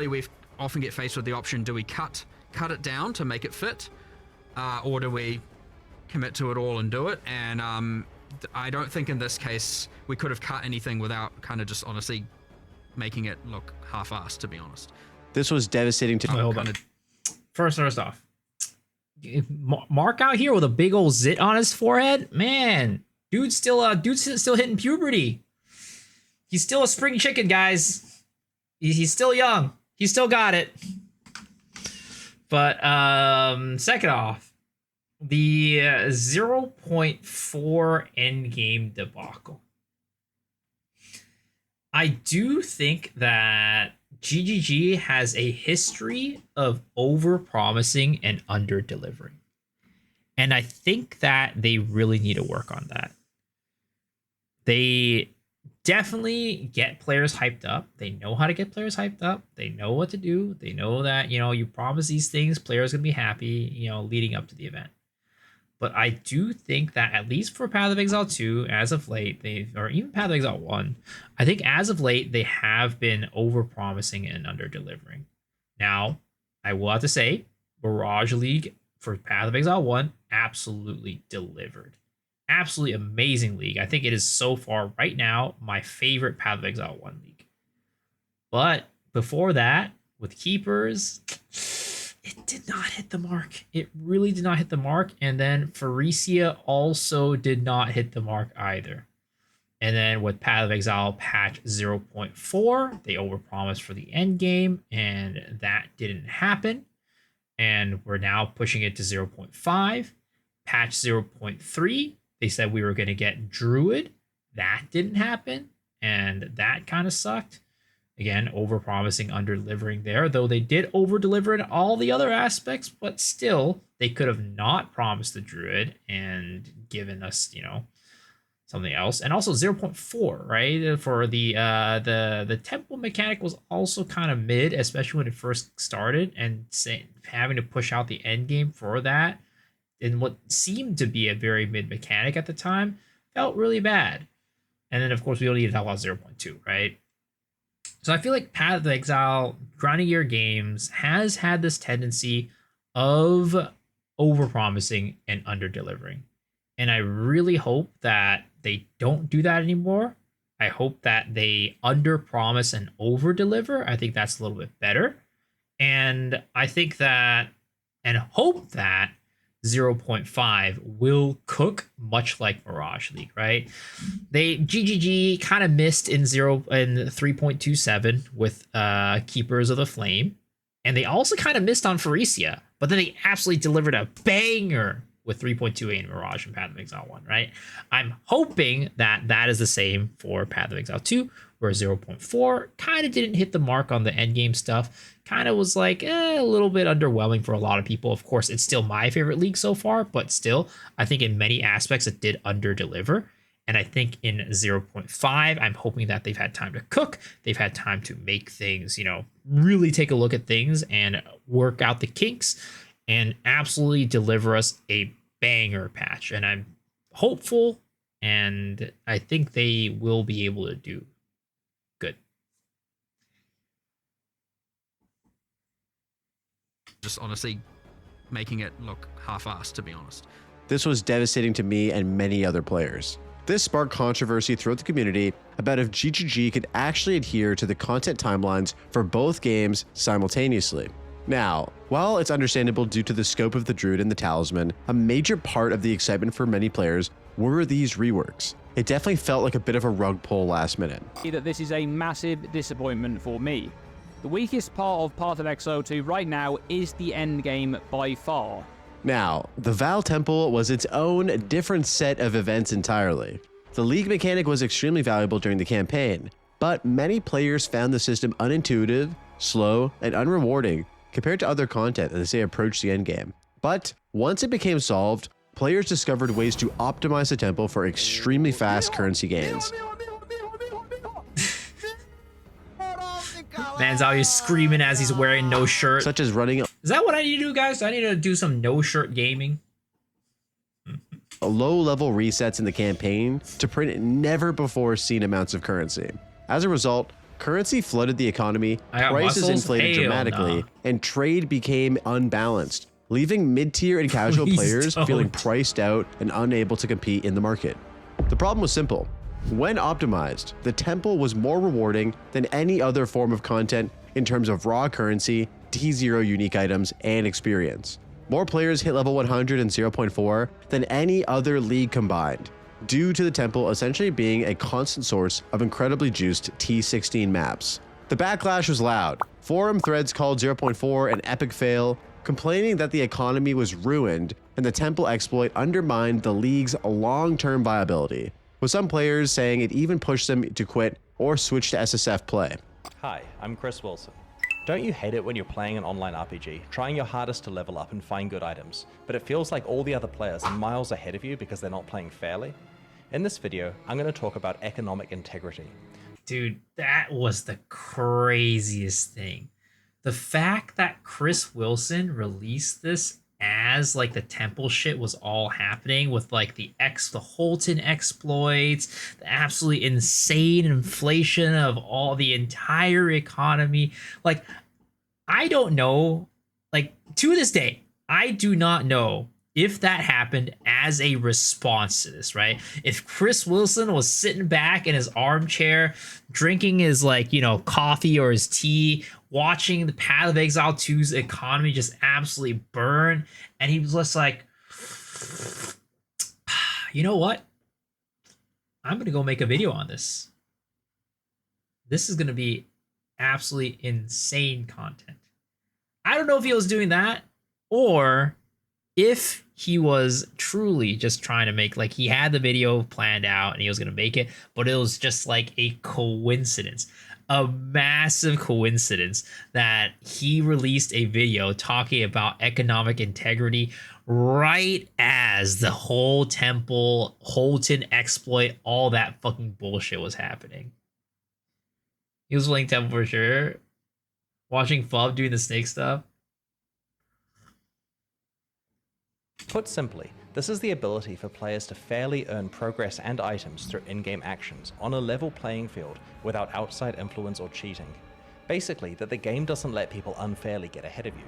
S13: we often get faced with the option: do we cut it down to make it fit, or do we commit to it all and do it? And I don't think in this case we could have cut anything without kind of just honestly making it look half-assed, to be honest.
S2: This was devastating to
S1: hold on. First off, Mark out here with a big old zit on his forehead, man. Dude's still hitting puberty. He's still a spring chicken, guys. He's still young. He still got it. But second off, the 0.4 endgame debacle. I do think that GGG has a history of over-promising and under-delivering. And I think that they really need to work on that. They definitely get players hyped up. They know how to get players hyped up. They know what to do. They know that, you promise these things, players going to be happy, leading up to the event. But I do think that at least for Path of Exile 2, as of late, or even Path of Exile 1, I think as of late, they have been over-promising and under-delivering. Now, I will have to say, Mirage League for Path of Exile 1 absolutely delivered. Absolutely amazing league. I think it is so far, right now, my favorite Path of Exile 1 league. But before that, with Keepers, it did not hit the mark. It really did not hit the mark. And then Pharesia also did not hit the mark either. And then with Path of Exile patch 0.4, they overpromised for the end game, and that didn't happen. And we're now pushing it to 0.5. Patch 0.3, they said we were going to get Druid. That didn't happen, and that kind of sucked. Again, over-promising, under-delivering there, though they did over-deliver in all the other aspects, but still, they could have not promised the Druid and given us, something else. And also 0.4, right? For the temple mechanic was also kind of mid, especially when it first started, and having to push out the end game for that in what seemed to be a very mid mechanic at the time felt really bad. And then, of course, we only need to talk about 0.2, right? So I feel like Path of Exile, grinding gear games, has had this tendency of over-promising and under-delivering. And I really hope that they don't do that anymore. I hope that they under-promise and over-deliver. I think that's a little bit better. And I think that, and hope that, 0.5 will cook much like Mirage League, right? They GGG kind of missed in 3.27 with Keepers of the Flame, and they also kind of missed on Pharesia, but then they absolutely delivered a banger with 3.28 in Mirage and Path of Exile 1, right? I'm hoping that that is the same for Path of Exile 2, where 0.4 kind of didn't hit the mark on the endgame stuff. Kind of was like a little bit underwhelming for a lot of people. Of course, it's still my favorite league so far, but still, I think in many aspects it did under-deliver. And I think in 0.5, I'm hoping that they've had time to cook. They've had time to make things, really take a look at things and work out the kinks and absolutely deliver us a banger patch. And I'm hopeful, and I think they will be able to do good.
S13: Just honestly making it look half-assed, to be honest.
S2: This was devastating to me and many other players. This sparked controversy throughout the community about if GGG could actually adhere to the content timelines for both games simultaneously. Now, while it's understandable due to the scope of the Druid and the Talisman, a major part of the excitement for many players were these reworks. It definitely felt like a bit of a rug pull last minute.
S19: That this is a massive disappointment for me. The weakest part of Path of Exile 2 right now is the end game by far.
S2: Now, the Val Temple was its own different set of events entirely. The league mechanic was extremely valuable during the campaign, but many players found the system unintuitive, slow, and unrewarding compared to other content as they approached the endgame. But once it became solved, players discovered ways to optimize the temple for extremely fast currency gains.
S1: Man's out here screaming as he's wearing no shirt.
S2: Such as running
S1: Is that what I need to do, guys? I need to do some no shirt gaming.
S2: low-level resets in the campaign to print never before seen amounts of currency. As a result, currency flooded the economy, prices
S1: muscles?
S2: inflated
S1: Hell
S2: dramatically,
S1: nah.
S2: and trade became unbalanced, leaving mid-tier and casual
S1: Please
S2: players
S1: don't.
S2: feeling priced out and unable to compete in the market. The problem was simple. When optimized, the temple was more rewarding than any other form of content in terms of raw currency, T0 unique items, and experience. More players hit level 100 in 0.4 than any other league combined, due to the temple essentially being a constant source of incredibly juiced T16 maps. The backlash was loud. Forum threads called 0.4 an epic fail, complaining that the economy was ruined and the temple exploit undermined the league's long-term viability, with some players saying it even pushed them to quit or switch to SSF play.
S20: Hi, I'm Chris Wilson. Don't you hate it when you're playing an online RPG, trying your hardest to level up and find good items, but it feels like all the other players are miles ahead of you because they're not playing fairly? In this video, I'm going to talk about economic integrity.
S1: Dude, that was the craziest thing. The fact that Chris Wilson released this as like the temple shit was all happening with like the Holton exploits, the absolutely insane inflation of all the entire economy. Like, I don't know, like to this day, I do not know if that happened as a response to this, right? If Chris Wilson was sitting back in his armchair, drinking his coffee or his tea, watching the Path of Exile 2's economy just absolutely burn, and he was just like, you know what? I'm gonna go make a video on this. This is gonna be absolutely insane content. I don't know if he was doing that or if he was truly just trying to make, like, he had the video planned out and he was going to make it, but it was just like a coincidence, a massive coincidence that he released a video talking about economic integrity right as the whole temple, Holton exploit, all that fucking bullshit was happening. He was playing temple for sure. Watching Fub doing the snake stuff.
S20: Put simply, this is the ability for players to fairly earn progress and items through in-game actions on a level playing field without outside influence or cheating. Basically, that the game doesn't let people unfairly get ahead of you.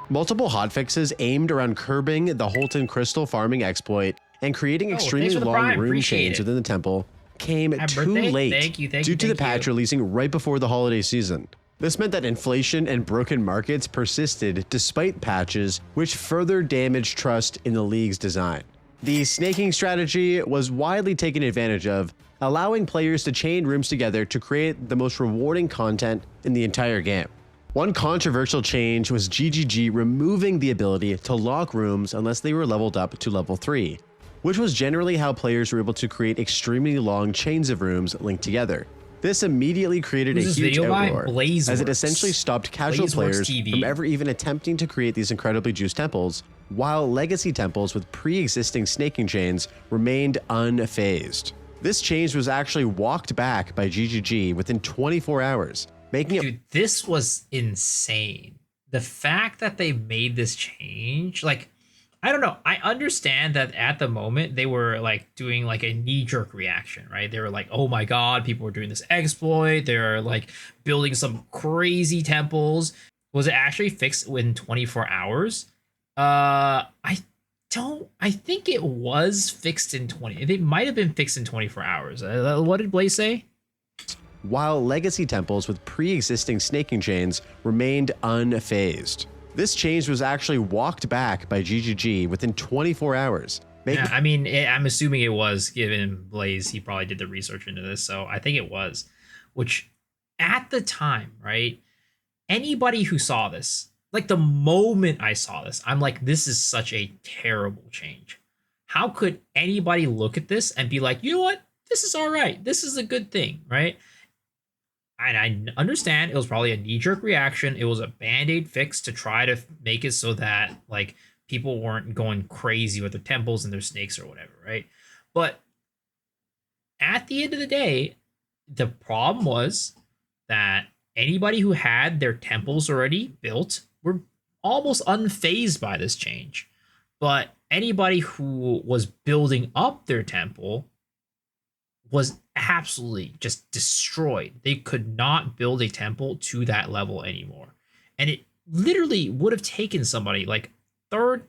S2: Multiple hotfixes aimed around curbing the Holton crystal farming exploit and creating extremely long rune chains within the temple came too late due to the patch releasing right before the holiday season. This meant that inflation and broken markets persisted despite patches, which further damaged trust in the league's design. The snaking strategy was widely taken advantage of, allowing players to chain rooms together to create the most rewarding content in the entire game. One controversial change was GGG removing the ability to lock rooms unless they were leveled up to level 3, which was generally how players were able to create extremely long chains of rooms linked together. This immediately created a huge uproar, as it essentially stopped casual players from ever even attempting to create these incredibly juiced temples, while legacy temples with pre-existing snaking chains remained unfazed. This change was actually walked back by GGG within 24 hours, making it—
S1: Dude, this was insane. The fact that they made this change, like, I don't know. I understand that at the moment they were like doing like a knee-jerk reaction, right? They were like, oh my god, people were doing this exploit. They're like building some crazy temples. Was it actually fixed within 24 hours? I think it was fixed in 20. It might have been fixed in 24 hours. What did Blaze say?
S2: While legacy temples with pre-existing snaking chains remained unfazed. This change was actually walked back by GGG within 24 hours.
S1: Yeah, I mean, I'm assuming it was, given Blaze, he probably did the research into this, so I think it was. Which, at the time, right, anybody who saw this, like the moment I saw this, I'm like, this is such a terrible change. How could anybody look at this and be like, you know what, this is all right, this is a good thing, right? And I understand it was probably a knee-jerk reaction. It was a band-aid fix to try to make it so that like people weren't going crazy with their temples and their snakes or whatever, right? But at the end of the day, the problem was that anybody who had their temples already built were almost unfazed by this change. But anybody who was building up their temple was absolutely just destroyed. They could not build a temple to that level anymore. And it literally would have taken somebody like not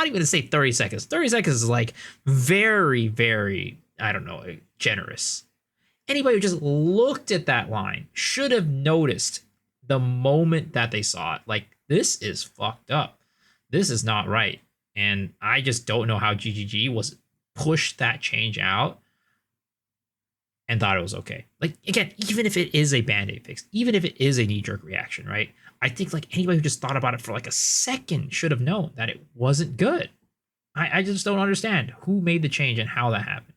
S1: even to say 30 seconds. 30 seconds is like very, very, I don't know, generous. Anybody who just looked at that line should have noticed the moment that they saw it. Like, this is fucked up. This is not right. And I just don't know how GGG was pushed that change out and thought it was okay. Like, again, even if it is a band-aid fix, even if it is a knee-jerk reaction, right? I think like anybody who just thought about it for like a second should have known that it wasn't good. I just don't understand who made the change and how that happened.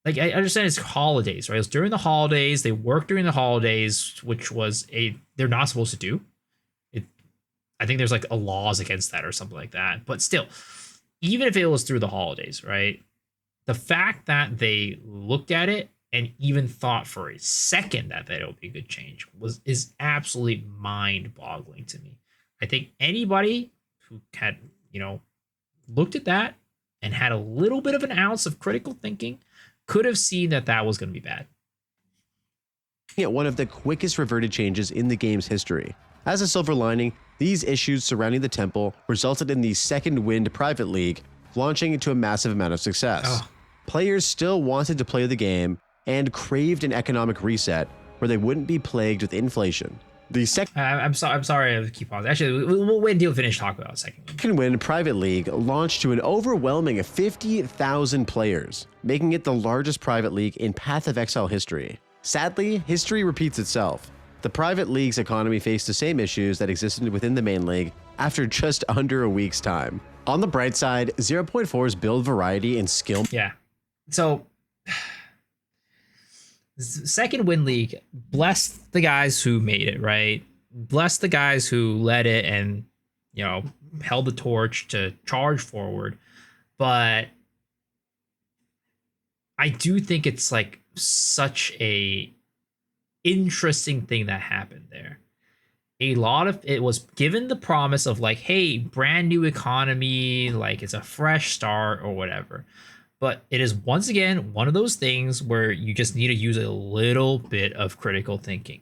S1: Like, I understand it's holidays, right? It's during the holidays. They work during the holidays, which was they're not supposed to do. I think there's like a laws against that or something like that. But still, even if it was through the holidays, right? the fact that they looked at it and even thought for a second that it would be a good change is absolutely mind-boggling to me. I think anybody who had, looked at that and had a little bit of an ounce of critical thinking could have seen that that was going to be bad.
S2: One of the quickest reverted changes in the game's history. As a silver lining, these issues surrounding the temple resulted in the Second Wind Private League launching into a massive amount of success. Players still wanted to play the game and craved an economic reset where they wouldn't be plagued with inflation. The
S1: I'm sorry to keep pausing. Actually, we'll wait until we finish talking about
S2: Second Wind Private League launched to an overwhelming 50,000 players, making it the largest private league in Path of Exile history. Sadly, history repeats itself. The private league's economy faced the same issues that existed within the main league after just under a week's time. On the bright side, 0.4's build variety and skill.
S1: Yeah. So, Second Wind League, bless the guys who made it, right? Bless the guys who led it and, held the torch to charge forward. But I do think it's like such a interesting thing that happened there. A lot of it was given the promise of like, hey, brand new economy, like it's a fresh start or whatever. But it is once again one of those things where you just need to use a little bit of critical thinking,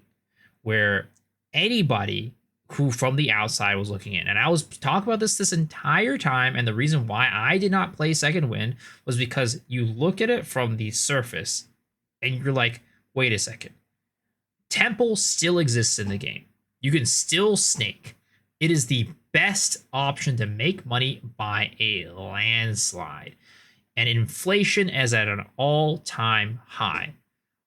S1: where anybody who from the outside was looking in, and I was talking about this entire time, and the reason why I did not play Second Wind was because you look at it from the surface and you're like, wait a second. Temple still exists in the game. You can still snake. It is the best option to make money by a landslide. And inflation is at an all-time high.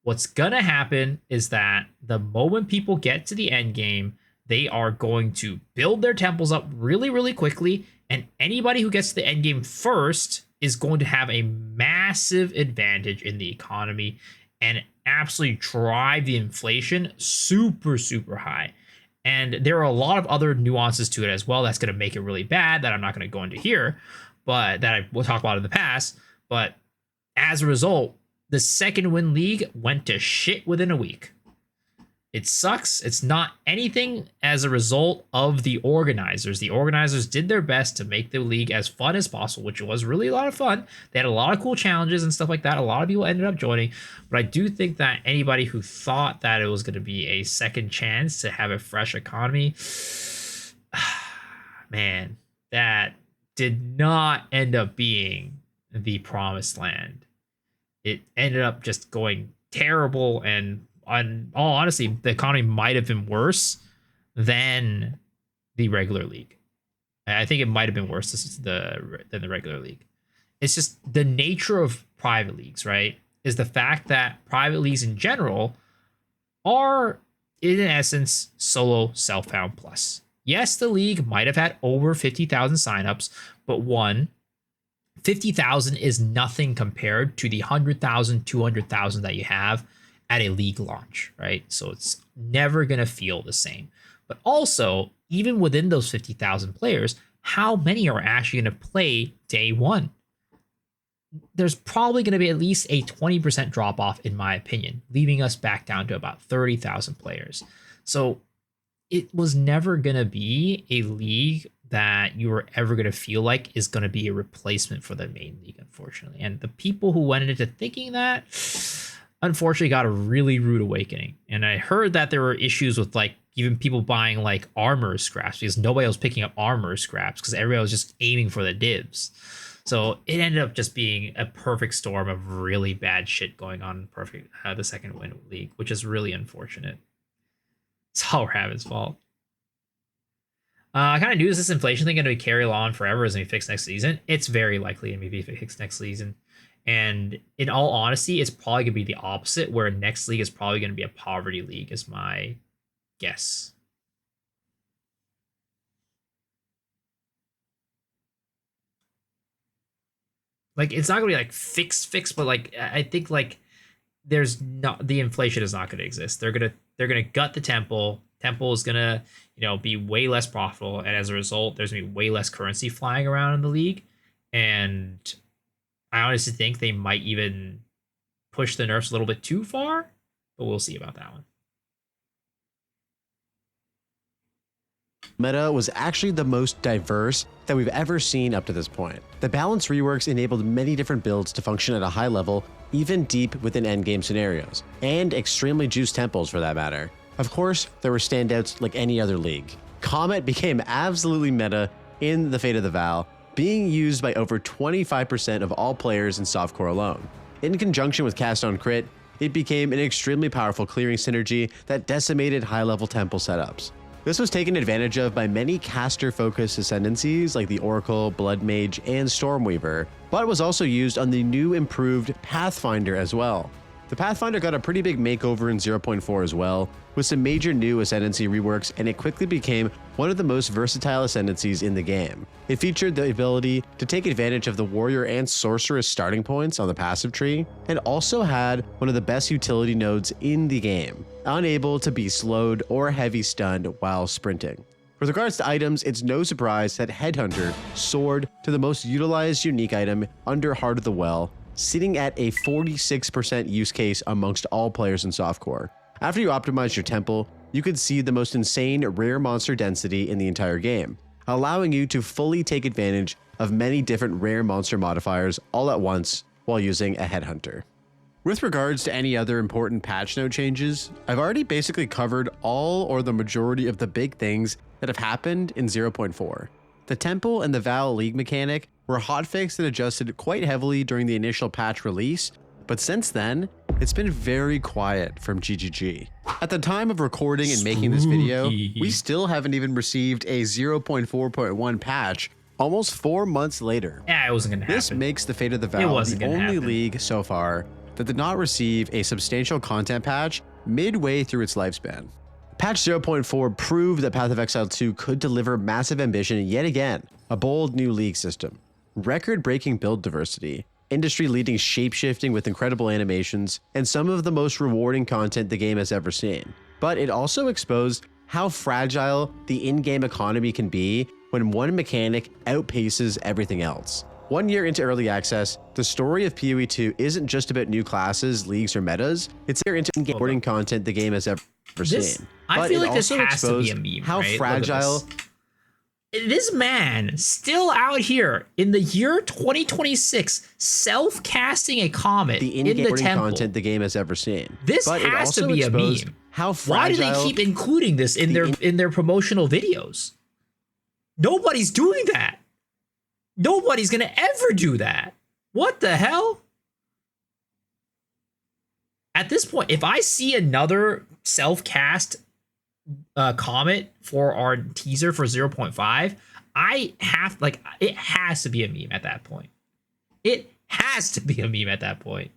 S1: What's going to happen is that the moment people get to the end game, they are going to build their temples up really, really quickly. And anybody who gets to the end game first is going to have a massive advantage in the economy and absolutely drive the inflation super, super high. And there are a lot of other nuances to it as well that's going to make it really bad that I'm not going to go into here, but that I will talk about in the past. But as a result, the Second Wind League went to shit within a week. It sucks. It's not anything as a result of the organizers. The organizers did their best to make the league as fun as possible, which was really a lot of fun. They had a lot of cool challenges and stuff like that. A lot of people ended up joining. But I do think that anybody who thought that it was going to be a second chance to have a fresh economy, man, that did not end up being the promised land. It ended up just going terrible, and on all honesty, the economy might have been worse than the regular league. I think it might have been worse than the regular league. It's just the nature of private leagues, right? Is the fact that private leagues in general are, in essence, solo self-found plus. Yes, the league might have had over 50,000 signups, but 50,000 is nothing compared to the 100,000, 200,000 that you have at a league launch, right? So it's never going to feel the same. But also, even within those 50,000 players, how many are actually going to play day one? There's probably going to be at least a 20% drop off, in my opinion, leaving us back down to about 30,000 players. So it was never going to be a league that you were ever going to feel like is going to be a replacement for the main league, unfortunately. And the people who went into thinking that, unfortunately, got a really rude awakening. And I heard that there were issues with like even people buying like armor scraps because nobody was picking up armor scraps because everybody was just aiming for the divs. So it ended up just being a perfect storm of really bad shit going on in the Second Wind League, which is really unfortunate. It's all Rabbit's fault. I kind of knew this inflation thing going to carry on forever as we fix next season. It's very likely to be fixed next season. And in all honesty, it's probably going to be the opposite, where next league is probably going to be a poverty league, is my guess. Like, it's not going to be like fixed, but like, I think like there's not, the inflation is not going to exist. They're going to gut the temple. Temple is going to, be way less profitable. And as a result, there's going to be way less currency flying around in the league. And I honestly think they might even push the nerfs a little bit too far, but we'll see about that one.
S2: Meta was actually the most diverse that we've ever seen up to this point. The balance reworks enabled many different builds to function at a high level, even deep within endgame scenarios, and extremely juiced temples for that matter. Of course, there were standouts like any other league. Comet became absolutely meta in the Fate of the Vow, being used by over 25% of all players in softcore alone. In conjunction with Cast on Crit, it became an extremely powerful clearing synergy that decimated high-level temple setups. This was taken advantage of by many caster-focused ascendancies like the Oracle, Blood Mage, and Stormweaver, but was also used on the new improved Pathfinder as well. The Pathfinder got a pretty big makeover in 0.4 as well, with some major new ascendancy reworks, and it quickly became one of the most versatile ascendancies in the game. It featured the ability to take advantage of the warrior and sorceress starting points on the passive tree, and also had one of the best utility nodes in the game, unable to be slowed or heavy stunned while sprinting. With regards to items, it's no surprise that Headhunter soared to the most utilized unique item under Heart of the Well, sitting at a 46% use case amongst all players in softcore. After you optimize your temple, you could see the most insane rare monster density in the entire game, allowing you to fully take advantage of many different rare monster modifiers all at once while using a Headhunter. With regards to any other important patch note changes, I've already basically covered all or the majority of the big things that have happened in 0.4. The Temple and the Vow League mechanic were hotfixed and adjusted quite heavily during the initial patch release, but since then, it's been very quiet from GGG. At the time of recording and making this video, we still haven't even received a 0.4.1 patch almost 4 months later.
S1: Yeah, it wasn't gonna happen.
S2: This makes the Fate of the Vow the only league so far that did not receive a substantial content patch midway through its lifespan. Patch 0.4 proved that Path of Exile 2 could deliver massive ambition yet again, a bold new league system, record-breaking build diversity, industry-leading shape-shifting with incredible animations, and some of the most rewarding content the game has ever seen. But it also exposed how fragile the in-game economy can be when one mechanic outpaces everything else. 1 year into early access, the story of PoE 2 isn't just about new classes, leagues, or metas. It's into in-game content the game has ever seen.
S1: I feel like this has to be a meme,
S2: how
S1: right?
S2: fragile.
S1: This man still out here in the year 2026 self-casting a comet
S2: the
S1: in the
S2: in-game
S1: temple.
S2: content the game has ever seen.
S1: This
S2: but
S1: has to be a meme.
S2: How fragile.
S1: Why do they keep including this in their promotional videos? Nobody's doing that. Nobody's gonna ever do that. What the hell? At this point, if I see another self-cast comet for our teaser for 0.5, it has to be a meme at that point. It has to be a meme at that point.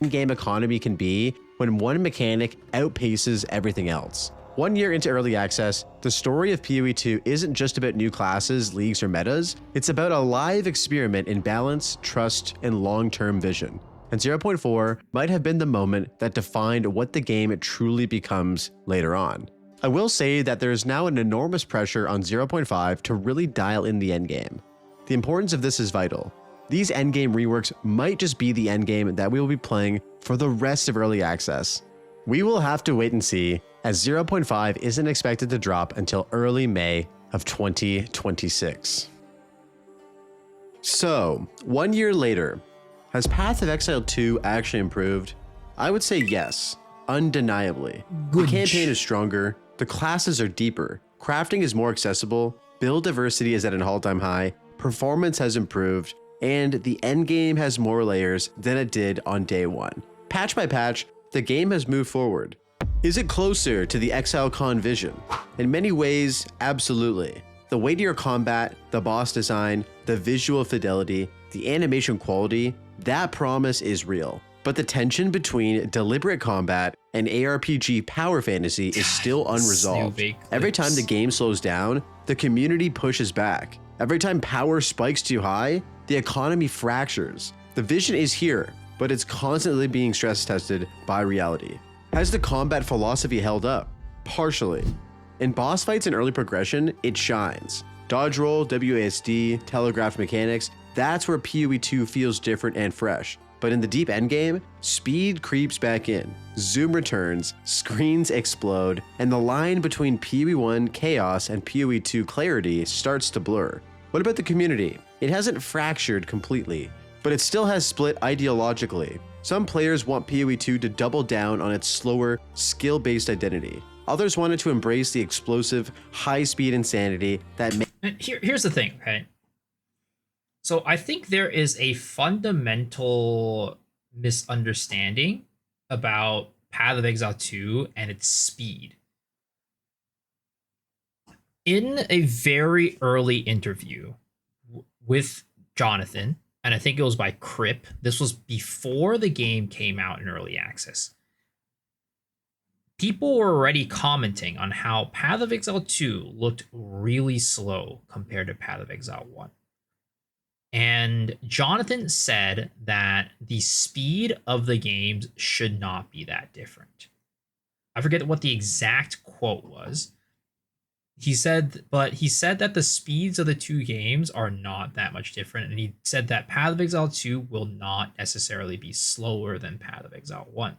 S2: In-game economy can be when one mechanic outpaces everything else. 1 year into early access, the story of PoE 2 isn't just about new classes, leagues, or metas. It's about a live experiment in balance, trust, and long-term vision. And 0.4 might have been the moment that defined what the game truly becomes later on. I will say that there is now an enormous pressure on 0.5 to really dial in the endgame. The importance of this is vital. These endgame reworks might just be the endgame that we will be playing for the rest of early access. We will have to wait and see, as 0.5 isn't expected to drop until early May of 2026. So, 1 year later, has Path of Exile 2 actually improved? I would say yes, undeniably. The campaign is stronger, the classes are deeper, crafting is more accessible, build diversity is at an all-time high, performance has improved, and the endgame has more layers than it did on day one. Patch by patch, the game has moved forward. Is it closer to the ExileCon vision? In many ways, absolutely. The weightier combat, the boss design, the visual fidelity, the animation quality, that promise is real. But the tension between deliberate combat and ARPG power fantasy is still unresolved. Every time the game slows down, the community pushes back. Every time power spikes too high, the economy fractures. The vision is here, but it's constantly being stress tested by reality. Has the combat philosophy held up? Partially. In boss fights and early progression, it shines. Dodge roll, WASD, telegraphed mechanics, That's where PoE 2 feels different and fresh. But in the deep endgame, speed creeps back in, zoom returns, screens explode, and the line between PoE 1 chaos and PoE 2 clarity starts to blur. What about the community? It hasn't fractured completely, but it still has split ideologically. Some players want PoE 2 to double down on its slower, skill-based identity. Others wanted to embrace the explosive, high-speed insanity that
S1: Here's the thing, right? So I think there is a fundamental misunderstanding about Path of Exile 2 and its speed. In a very early interview with Jonathan, and I think it was by Crip, this was before the game came out in early access, people were already commenting on how Path of Exile 2 looked really slow compared to Path of Exile 1. And Jonathan said that the speed of the games should not be that different. I forget what the exact quote was. He said that the speeds of the two games are not that much different. And he said that Path of Exile 2 will not necessarily be slower than Path of Exile 1.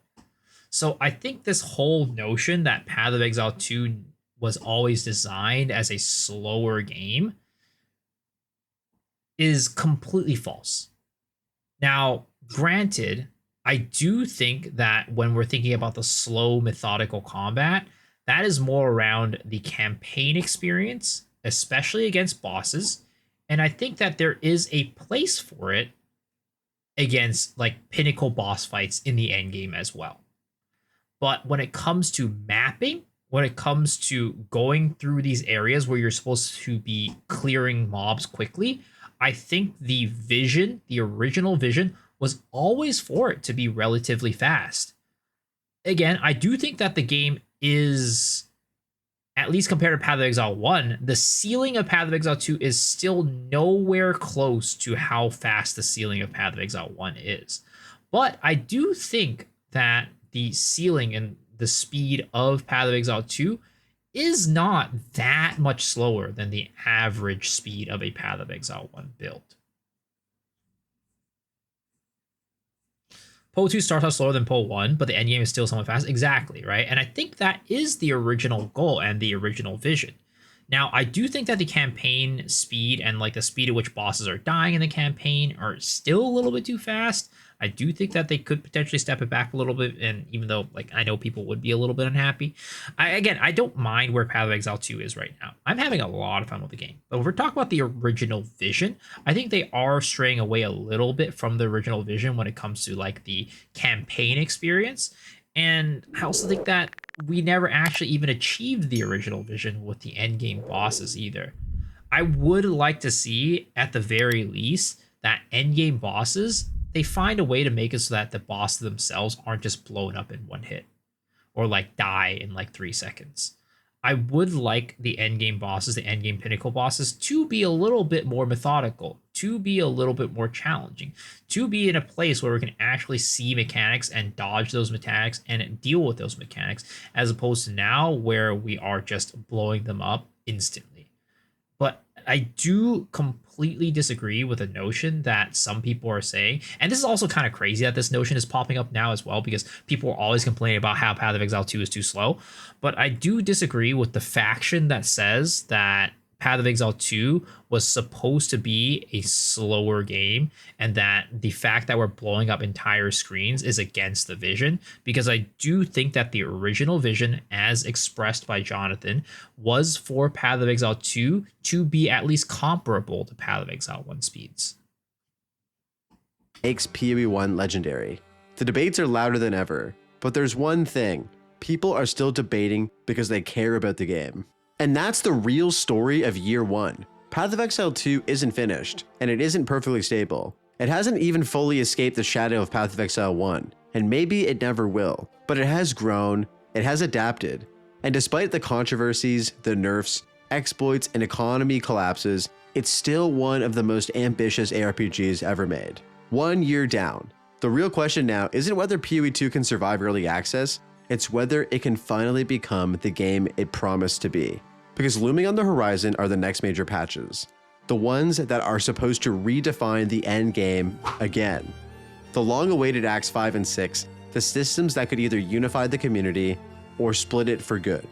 S1: So I think this whole notion that Path of Exile 2 was always designed as a slower game is completely false. Now, granted, I do think that when we're thinking about the slow methodical combat, that is more around the campaign experience, especially against bosses. And I think that there is a place for it against like pinnacle boss fights in the end game as well. But when it comes to mapping, when it comes to going through these areas where you're supposed to be clearing mobs quickly, I think the vision, the original vision, was always for it to be relatively fast. Again, I do think that the game is, at least compared to Path of Exile 1, the ceiling of Path of Exile 2 is still nowhere close to how fast the ceiling of Path of Exile 1 is. But I do think that the ceiling and the speed of Path of Exile 2 is not that much slower than the average speed of a Path of Exile 1 build. PoE 2 starts out slower than PoE 1, but the endgame is still somewhat fast. Exactly, right? And I think that is the original goal and the original vision. Now, I do think that the campaign speed and like the speed at which bosses are dying in the campaign are still a little bit too fast. I do think that they could potentially step it back a little bit, and even though like I know people would be a little bit unhappy, I don't mind where Path of Exile 2 is right now. I'm having a lot of fun with the game. But if we're talking about the original vision, I think they are straying away a little bit from the original vision when it comes to like the campaign experience. And I also think that we never actually even achieved the original vision with the endgame bosses either. I would like to see, at the very least, that endgame bosses, they find a way to make it so that the bosses themselves aren't just blown up in one hit or like die in like 3 seconds. I would like the endgame bosses, the endgame pinnacle bosses, to be a little bit more methodical, to be a little bit more challenging, to be in a place where we can actually see mechanics and dodge those mechanics and deal with those mechanics, as opposed to now where we are just blowing them up instantly. But I do completely disagree with the notion that some people are saying, and this is also kind of crazy that this notion is popping up now as well, because people are always complaining about how Path of Exile 2 is too slow. But I do disagree with the faction that says that Path of Exile 2 was supposed to be a slower game, and that the fact that we're blowing up entire screens is against the vision, because I do think that the original vision, as expressed by Jonathan, was for Path of Exile 2 to be at least comparable to Path of Exile 1 speeds.
S2: Makes PoE 1 legendary. The debates are louder than ever, but there's one thing: people are still debating because they care about the game. And that's the real story of year 1. Path of Exile 2 isn't finished, and it isn't perfectly stable. It hasn't even fully escaped the shadow of Path of Exile 1, and maybe it never will. But it has grown, it has adapted, and despite the controversies, the nerfs, exploits, and economy collapses, it's still one of the most ambitious ARPGs ever made. 1 year down. The real question now isn't whether PoE 2 can survive early access, it's whether it can finally become the game it promised to be. Because looming on the horizon are the next major patches. the ones that are supposed to redefine the end game again. The long-awaited Acts 5 and 6, the systems that could either unify the community or split it for good.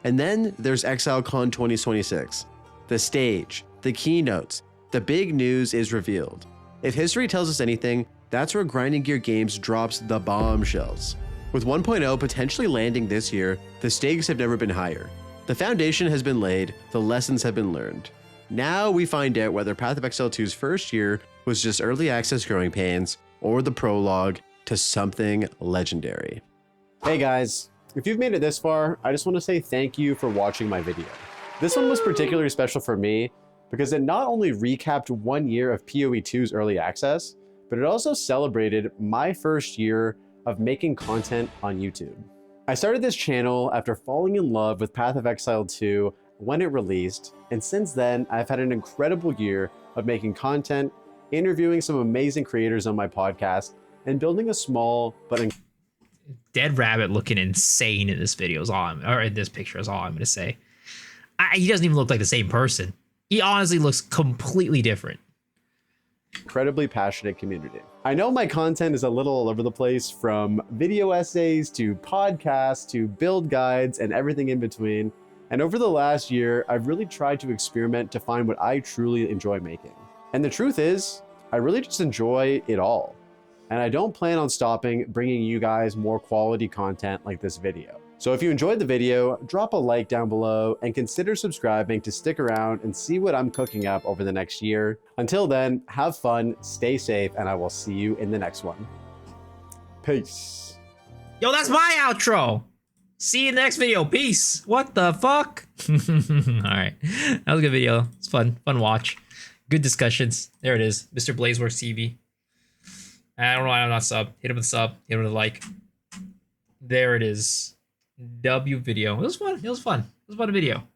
S2: And then there's ExileCon 2026. The stage, the keynotes, the big news is revealed. If history tells us anything, that's where Grinding Gear Games drops the bombshells. With 1.0 potentially landing this year, the stakes have never been higher. The foundation has been laid, the lessons have been learned. Now we find out whether Path of Exile 2's first year was just early access growing pains, or the prologue to something legendary.
S16: Hey guys, if you've made it this far, I just want to say thank you for watching my video. This one was particularly special for me because it not only recapped 1 year of PoE 2's early access, but it also celebrated my first year of making content on YouTube. I started this channel after falling in love with Path of Exile 2 when it released, and since then I've had an incredible year of making content, interviewing some amazing creators on my podcast, and building a small but
S1: Dead Rabbit looking insane in this video is all or in this picture is all I'm gonna say. He doesn't even look like the same person. He honestly looks completely different.
S16: incredibly passionate community. I know my content is a little all over the place, from video essays to podcasts to build guides and everything in between. And over the last year, I've really tried to experiment to find what I truly enjoy making. And the truth is, I really just enjoy it all. And I don't plan on stopping bringing you guys more quality content like this video. So if you enjoyed the video, drop a like down below and consider subscribing to stick around and see what I'm cooking up over the next year. Until then, have fun, stay safe, and I will see you in the next one. Peace.
S1: Yo, that's my outro. See you in the next video. Peace. What the fuck? All right. That was a good video. It's fun. Fun watch. Good discussions. There it is. Mr. Blazeworks TV. I don't know why I'm not sub. Hit him with a sub. Hit him with a like. There it is. W video. It was fun. It was fun. It was a fun video.